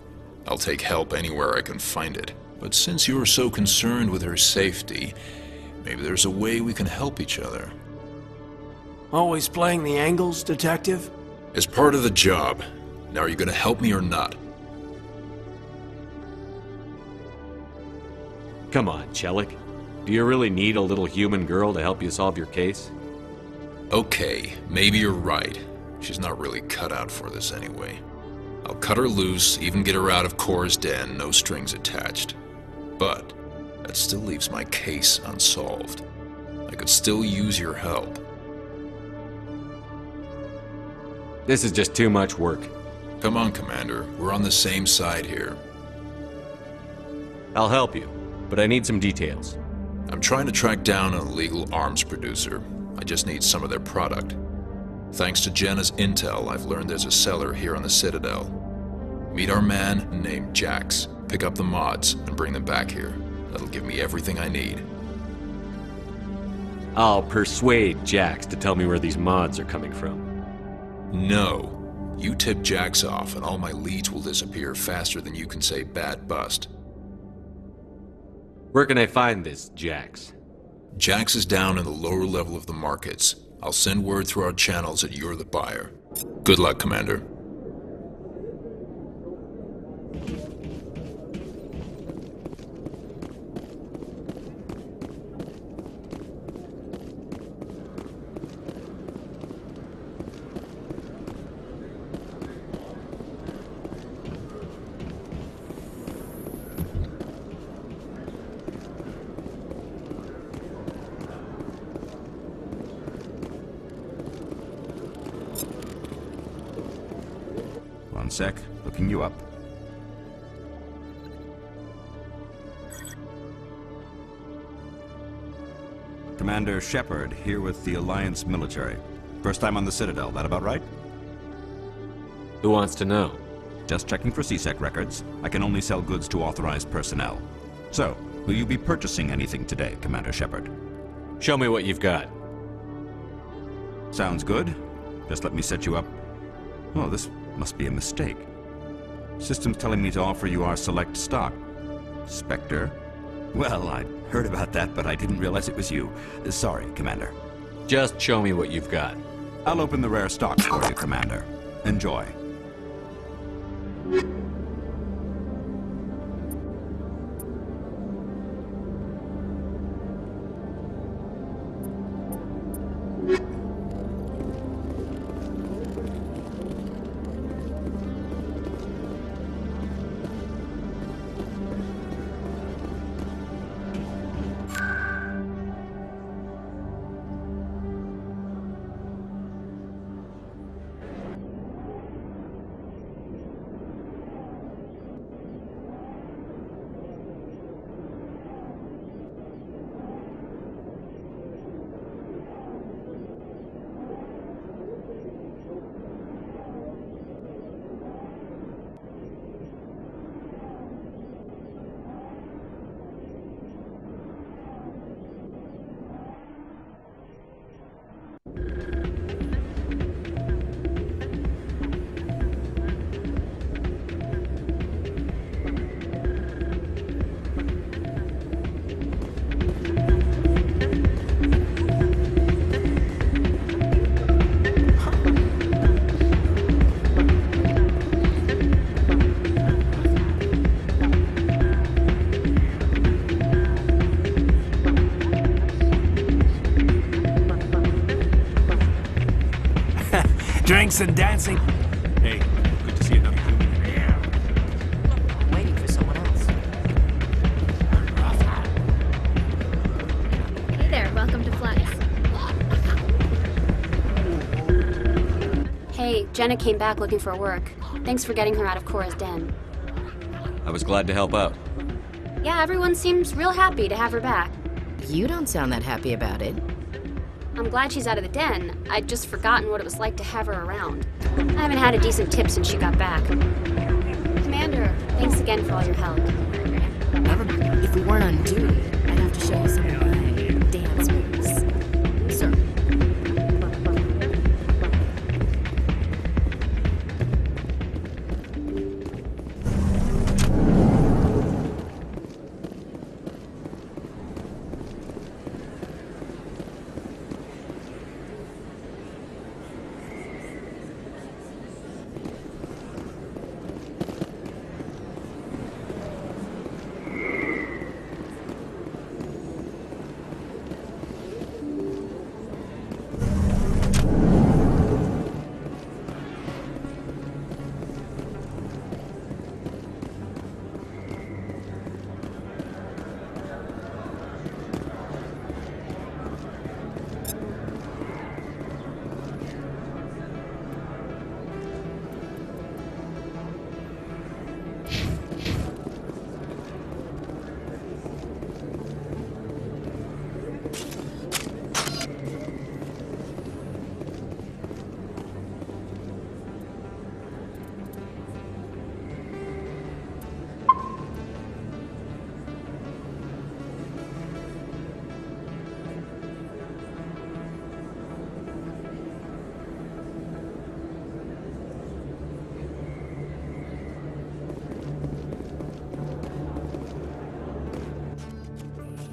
I'll take help anywhere I can find it. But since you're so concerned with her safety, maybe there's a way we can help each other. Always playing the angles, Detective? As part of the job. Now, are you going to help me or not? Come on, Chelik. Do you really need a little human girl to help you solve your case? Okay, maybe you're right. She's not really cut out for this anyway. I'll cut her loose, even get her out of Cora's den, no strings attached. But that still leaves my case unsolved. I could still use your help. This is just too much work. Come on, Commander. We're on the same side here. I'll help you, but I need some details. I'm trying to track down an illegal arms producer. I just need some of their product. Thanks to Jenna's intel, I've learned there's a seller here on the Citadel. Meet our man named Jax, pick up the mods, and bring them back here. That'll give me everything I need. I'll persuade Jax to tell me where these mods are coming from. No. You tip Jax off, and all my leads will disappear faster than you can say bad bust. Where can I find this Jax? Jax is down in the lower level of the markets. I'll send word through our channels that you're the buyer. Good luck, Commander. One sec, looking you up. Commander Shepard, here with the Alliance military. First time on the Citadel, that about right? Who wants to know? Just checking for CSEC records. I can only sell goods to authorized personnel. So, will you be purchasing anything today, Commander Shepard? Show me what you've got. Sounds good. Just let me set you up. Oh, this must be a mistake. System's telling me to offer you our select stock. Spectre? Well, I heard about that, but I didn't realize it was you. Sorry, Commander. Just show me what you've got. I'll open the rare stock for you, Commander. Enjoy. Drinks and dancing. Hey, good to see another human. I'm waiting for someone else. Hey there, welcome to Flex. Hey, Jenna came back looking for work. Thanks for getting her out of Cora's den. I was glad to help out. Yeah, everyone seems real happy to have her back. You don't sound that happy about it. I'm glad she's out of the den. I'd just forgotten what it was like to have her around. I haven't had a decent tip since she got back. Commander, thanks again for all your help. Never mind. If we weren't on duty, I'd have to show you some of my dance moves. Sir.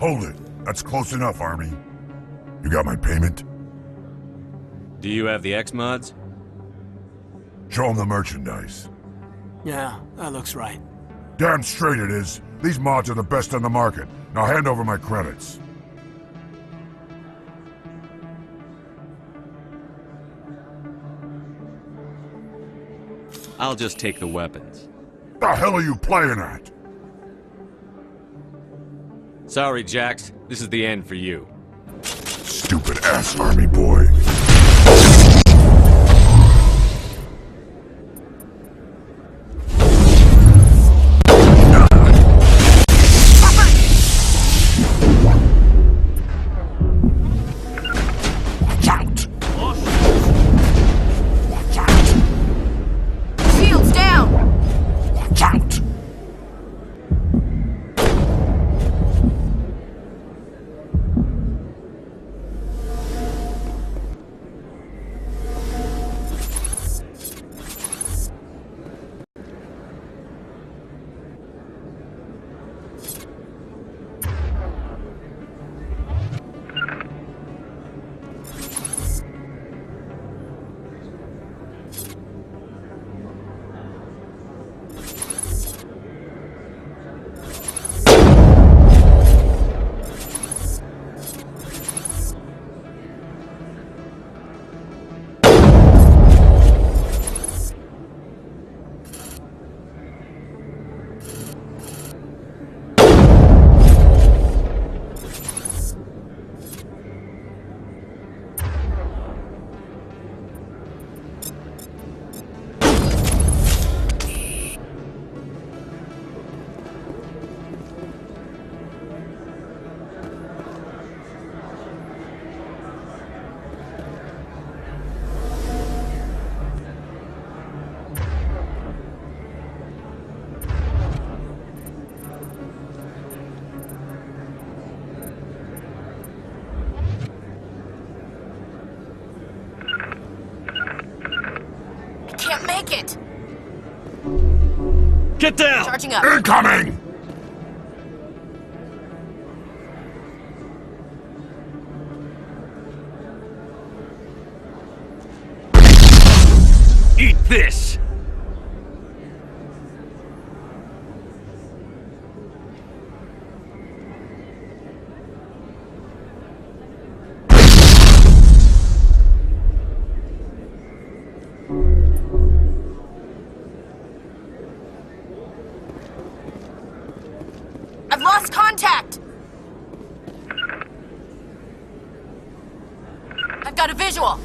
Hold it. That's close enough, Army. You got my payment? Do you have the X-Mods? Show them the merchandise. Yeah, that looks right. Damn straight it is. These mods are the best on the market. Now hand over my credits. I'll just take the weapons. The hell are you playing at? Sorry, Jax. This is the end for you. Stupid ass Army boy. Take it! Get down! Charging up. Incoming! Eat this! I've lost contact! I've got a visual!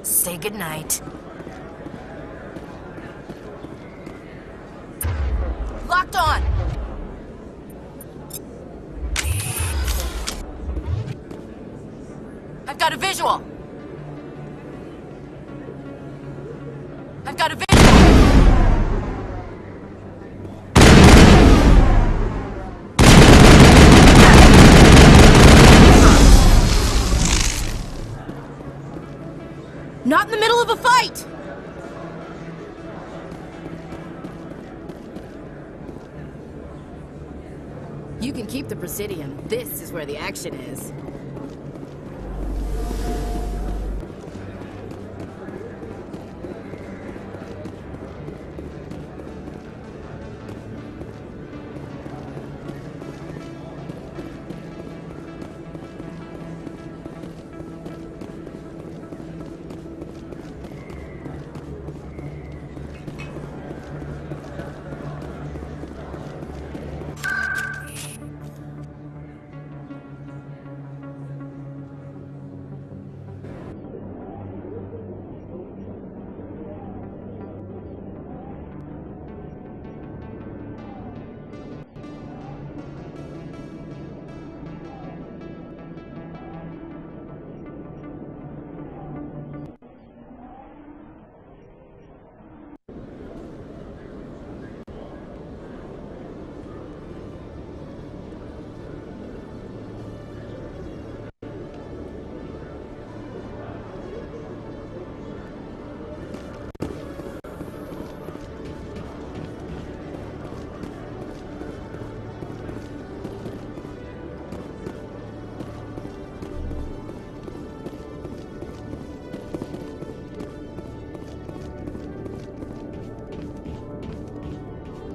Say goodnight. Locked on! I've got a visual! I've got a visual! Not in the middle of a fight! You can keep the Presidium. This is where the action is.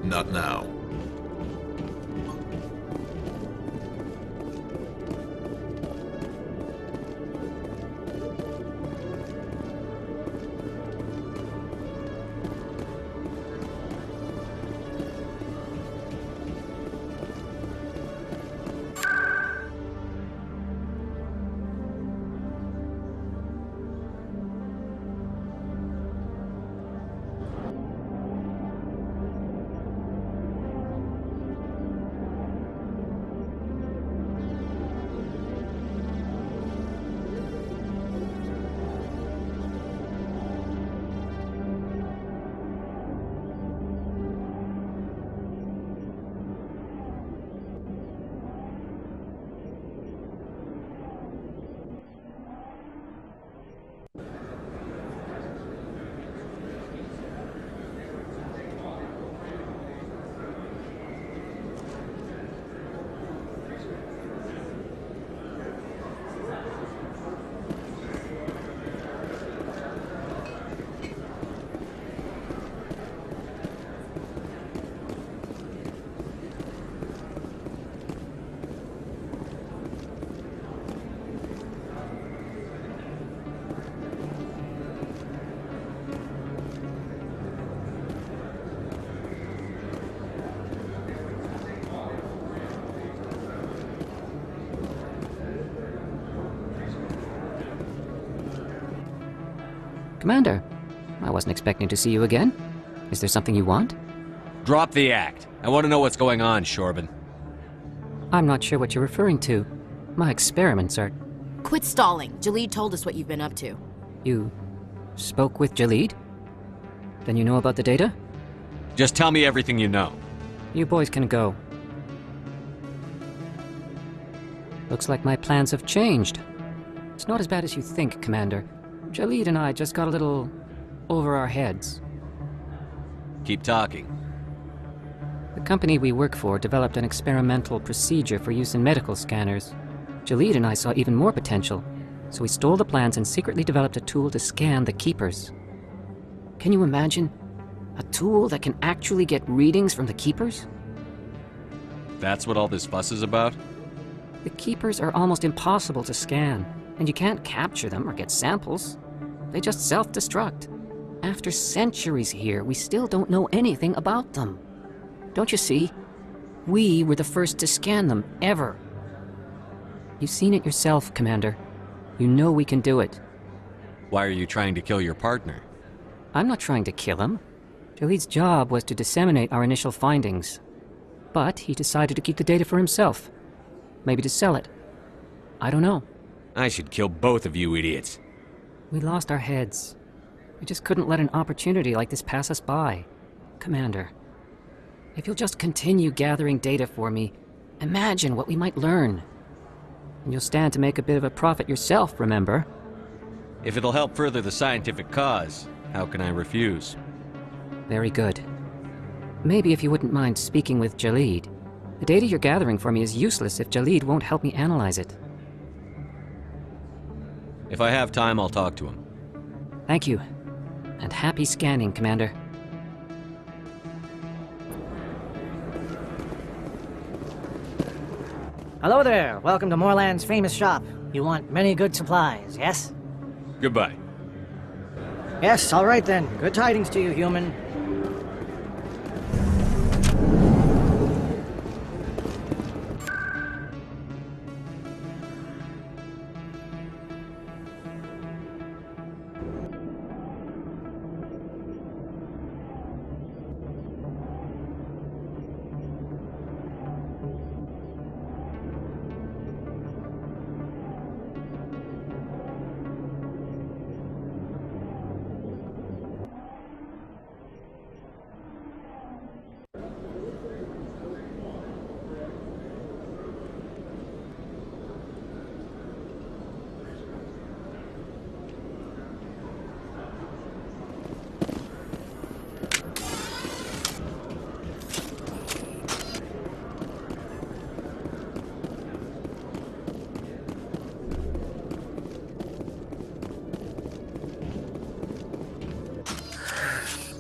Not now. Commander, I wasn't expecting to see you again. Is there something you want? Drop the act. I want to know what's going on, Shorban. I'm not sure what you're referring to. My experiments are... Quit stalling. Jalid told us what you've been up to. You spoke with Jalid? Then you know about the data? Just tell me everything you know. You boys can go. Looks like my plans have changed. It's not as bad as you think, Commander. Jalid and I just got a little over our heads. Keep talking. The company we work for developed an experimental procedure for use in medical scanners. Jalid and I saw even more potential, so we stole the plans and secretly developed a tool to scan the Keepers. Can you imagine? A tool that can actually get readings from the Keepers? That's what all this fuss is about? The Keepers are almost impossible to scan, and you can't capture them or get samples. They just self-destruct. After centuries here, we still don't know anything about them. Don't you see? We were the first to scan them, ever. You've seen it yourself, Commander. You know we can do it. Why are you trying to kill your partner? I'm not trying to kill him. Jalid's job was to disseminate our initial findings. But he decided to keep the data for himself. Maybe to sell it. I don't know. I should kill both of you idiots. We lost our heads. We just couldn't let an opportunity like this pass us by. Commander, if you'll just continue gathering data for me, imagine what we might learn. And you'll stand to make a bit of a profit yourself, remember? If it'll help further the scientific cause, how can I refuse? Very good. Maybe if you wouldn't mind speaking with Jalid. The data you're gathering for me is useless if Jalid won't help me analyze it. If I have time, I'll talk to him. Thank you. And happy scanning, Commander. Hello there. Welcome to Moorland's famous shop. You want many good supplies, yes? Goodbye. Yes, all right then. Good tidings to you, human.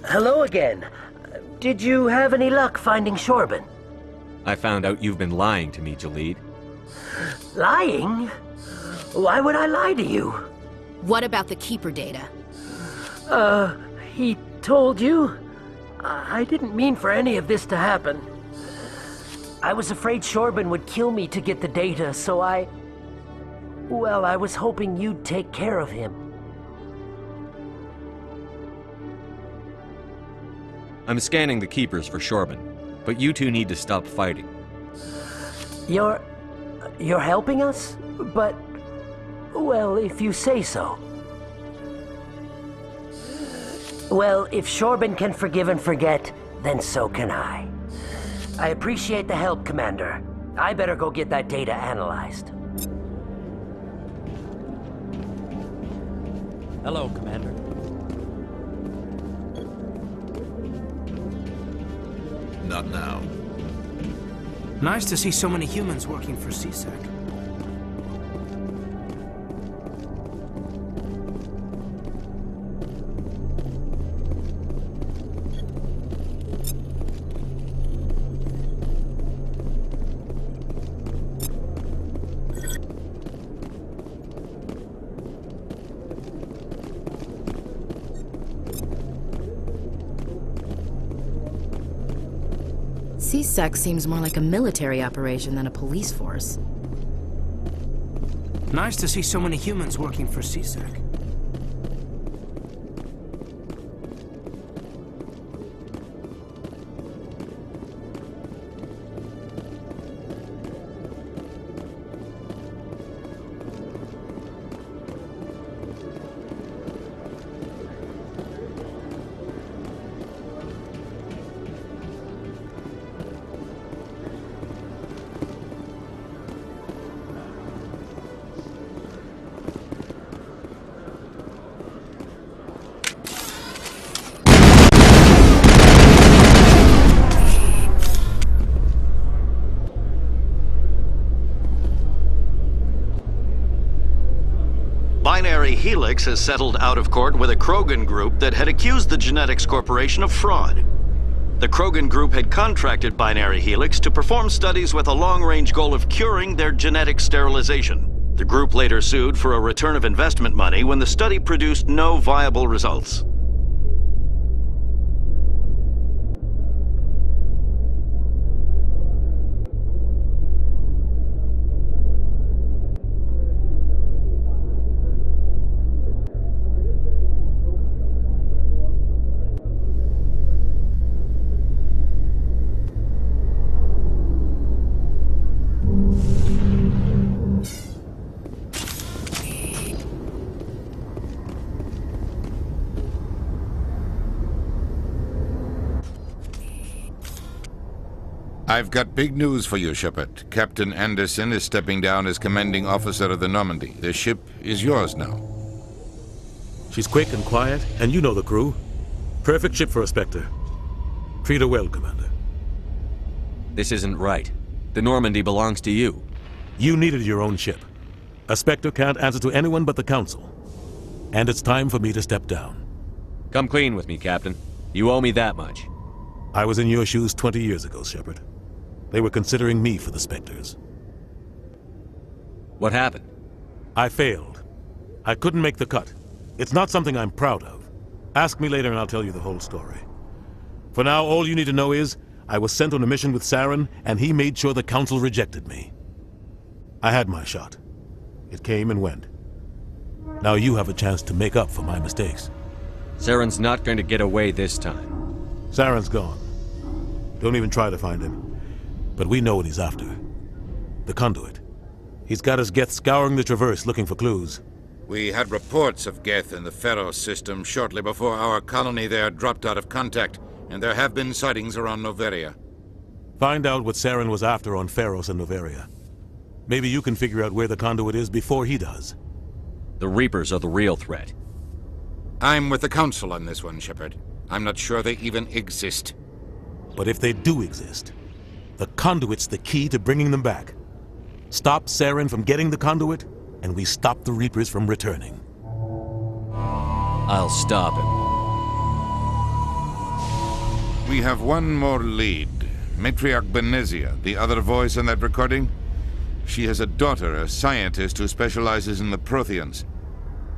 Hello again. Did you have any luck finding Shorban? I found out you've been lying to me, Jalid. Lying? Why would I lie to you? What about the Keeper data? He told you? I didn't mean for any of this to happen. I was afraid Shorban would kill me to get the data, so well, I was hoping you'd take care of him. I'm scanning the Keepers for Shorban, but you two need to stop fighting. You're helping us? But, well, if you say so. Well, if Shorban can forgive and forget, then so can I. I appreciate the help, Commander. I better go get that data analyzed. Hello, Commander. Not now. Nice to see so many humans working for CSEC. CSEC seems more like a military operation than a police force. Nice to see so many humans working for CSEC. Binary Helix has settled out of court with a Krogan group that had accused the Genetics Corporation of fraud. The Krogan group had contracted Binary Helix to perform studies with a long-range goal of curing their genetic sterilization. The group later sued for a return of investment money when the study produced no viable results. I've got big news for you, Shepard. Captain Anderson is stepping down as commanding officer of the Normandy. The ship is yours now. She's quick and quiet, and you know the crew. Perfect ship for a Spectre. Treat her well, Commander. This isn't right. The Normandy belongs to you. You needed your own ship. A Spectre can't answer to anyone but the Council. And it's time for me to step down. Come clean with me, Captain. You owe me that much. I was in your shoes 20 years ago, Shepard. They were considering me for the Spectres. What happened? I failed. I couldn't make the cut. It's not something I'm proud of. Ask me later and I'll tell you the whole story. For now, all you need to know is, I was sent on a mission with Saren, and he made sure the Council rejected me. I had my shot. It came and went. Now you have a chance to make up for my mistakes. Saren's not going to get away this time. Saren's gone. Don't even try to find him. But we know what he's after. The conduit. He's got his Geth scouring the Traverse looking for clues. We had reports of Geth in the Pharos system shortly before our colony there dropped out of contact, and there have been sightings around Noveria. Find out what Saren was after on Pharos and Noveria. Maybe you can figure out where the conduit is before he does. The Reapers are the real threat. I'm with the Council on this one, Shepard. I'm not sure they even exist. But if they do exist, the conduit's the key to bringing them back. Stop Saren from getting the conduit, and we stop the Reapers from returning. I'll stop him. We have one more lead. Matriarch Benezia, the other voice in that recording. She has a daughter, a scientist who specializes in the Protheans.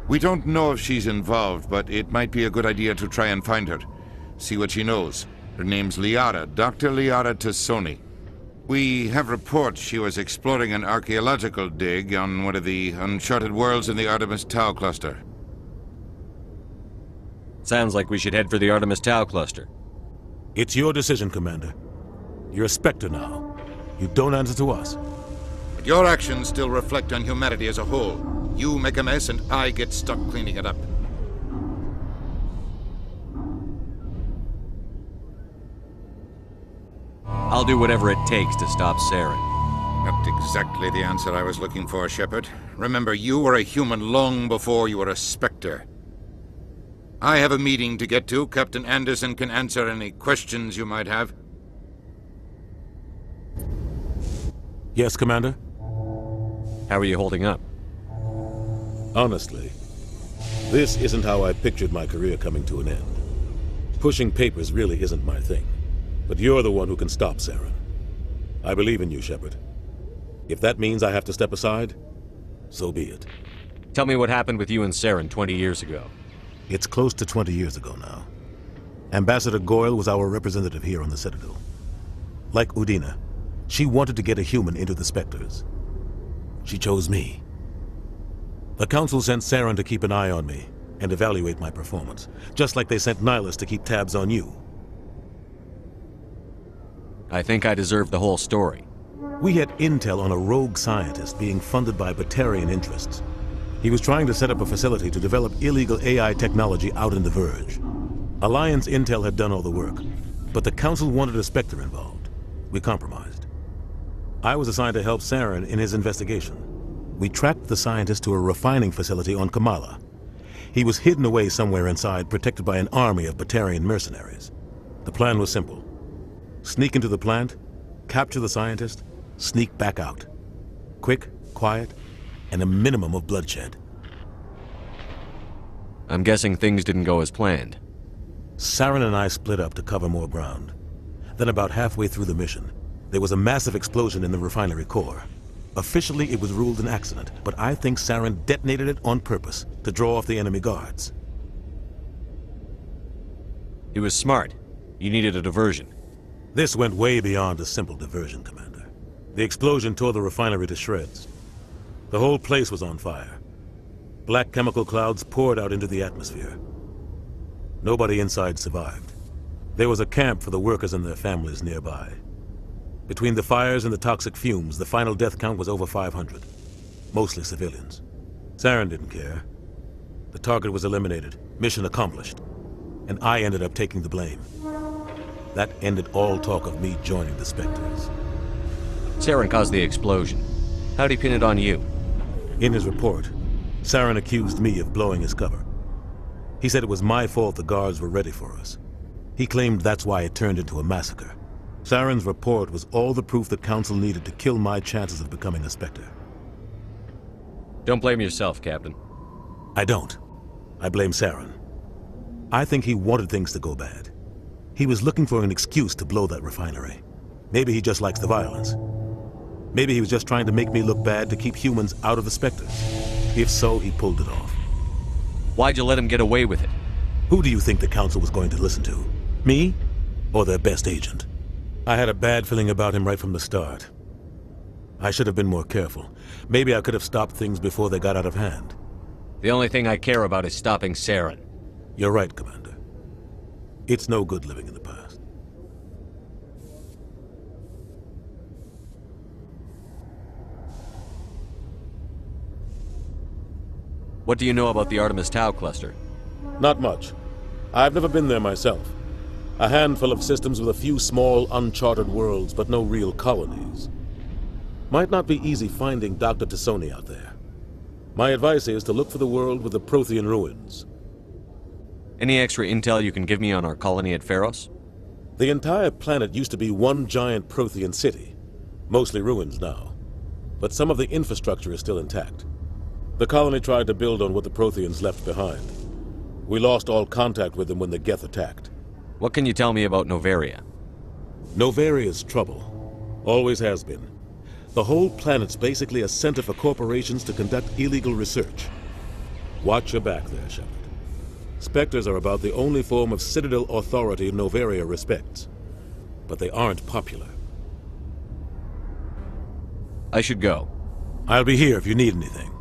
We don't know if she's involved, but it might be a good idea to try and find her. See what she knows. Her name's Liara, Dr. Liara Tassoni. We have reports she was exploring an archaeological dig on one of the uncharted worlds in the Artemis Tau cluster. Sounds like we should head for the Artemis Tau cluster. It's your decision, Commander. You're a Spectre now. You don't answer to us. But your actions still reflect on humanity as a whole. You make a mess and I get stuck cleaning it up. I'll do whatever it takes to stop Saren. Not exactly the answer I was looking for, Shepard. Remember, you were a human long before you were a Spectre. I have a meeting to get to. Captain Anderson can answer any questions you might have. Yes, Commander? How are you holding up? Honestly, this isn't how I pictured my career coming to an end. Pushing papers really isn't my thing. But you're the one who can stop Saren. I believe in you, Shepard. If that means I have to step aside, so be it. Tell me what happened with you and Saren 20 years ago. It's close to 20 years ago now. Ambassador Goyle was our representative here on the Citadel. Like Udina, she wanted to get a human into the Spectres. She chose me. The Council sent Saren to keep an eye on me and evaluate my performance, just like they sent Nihilus to keep tabs on you. I think I deserve the whole story. We had intel on a rogue scientist being funded by Batarian interests. He was trying to set up a facility to develop illegal AI technology out in the Verge. Alliance intel had done all the work, but the Council wanted a Spectre involved. We compromised. I was assigned to help Saren in his investigation. We tracked the scientist to a refining facility on Kamala. He was hidden away somewhere inside, protected by an army of Batarian mercenaries. The plan was simple. Sneak into the plant, capture the scientist, sneak back out. Quick, quiet, and a minimum of bloodshed. I'm guessing things didn't go as planned. Saren and I split up to cover more ground. Then about halfway through the mission, there was a massive explosion in the refinery core. Officially, it was ruled an accident, but I think Saren detonated it on purpose to draw off the enemy guards. He was smart. You needed a diversion. This went way beyond a simple diversion, Commander. The explosion tore the refinery to shreds. The whole place was on fire. Black chemical clouds poured out into the atmosphere. Nobody inside survived. There was a camp for the workers and their families nearby. Between the fires and the toxic fumes, the final death count was over 500. Mostly civilians. Saren didn't care. The target was eliminated, mission accomplished. And I ended up taking the blame. That ended all talk of me joining the Spectres. Saren caused the explosion. How'd he pin it on you? In his report, Saren accused me of blowing his cover. He said it was my fault the guards were ready for us. He claimed that's why it turned into a massacre. Saren's report was all the proof the Council needed to kill my chances of becoming a Spectre. Don't blame yourself, Captain. I don't. I blame Saren. I think he wanted things to go bad. He was looking for an excuse to blow that refinery. Maybe he just likes the violence. Maybe he was just trying to make me look bad to keep humans out of the Spectres. If so, he pulled it off. Why'd you let him get away with it? Who do you think the Council was going to listen to? Me? Or their best agent? I had a bad feeling about him right from the start. I should have been more careful. Maybe I could have stopped things before they got out of hand. The only thing I care about is stopping Saren. You're right, Commander. It's no good living in the past. What do you know about the Artemis Tau cluster? Not much. I've never been there myself. A handful of systems with a few small, uncharted worlds, but no real colonies. Might not be easy finding Dr. Tassoni out there. My advice is to look for the world with the Prothean ruins. Any extra intel you can give me on our colony at Pharos? The entire planet used to be one giant Prothean city. Mostly ruins now. But some of the infrastructure is still intact. The colony tried to build on what the Protheans left behind. We lost all contact with them when the Geth attacked. What can you tell me about Novaria? Novaria's trouble. Always has been. The whole planet's basically a center for corporations to conduct illegal research. Watch your back there, Shepard. Spectres are about the only form of Citadel authority Novaria respects. But they aren't popular. I should go. I'll be here if you need anything.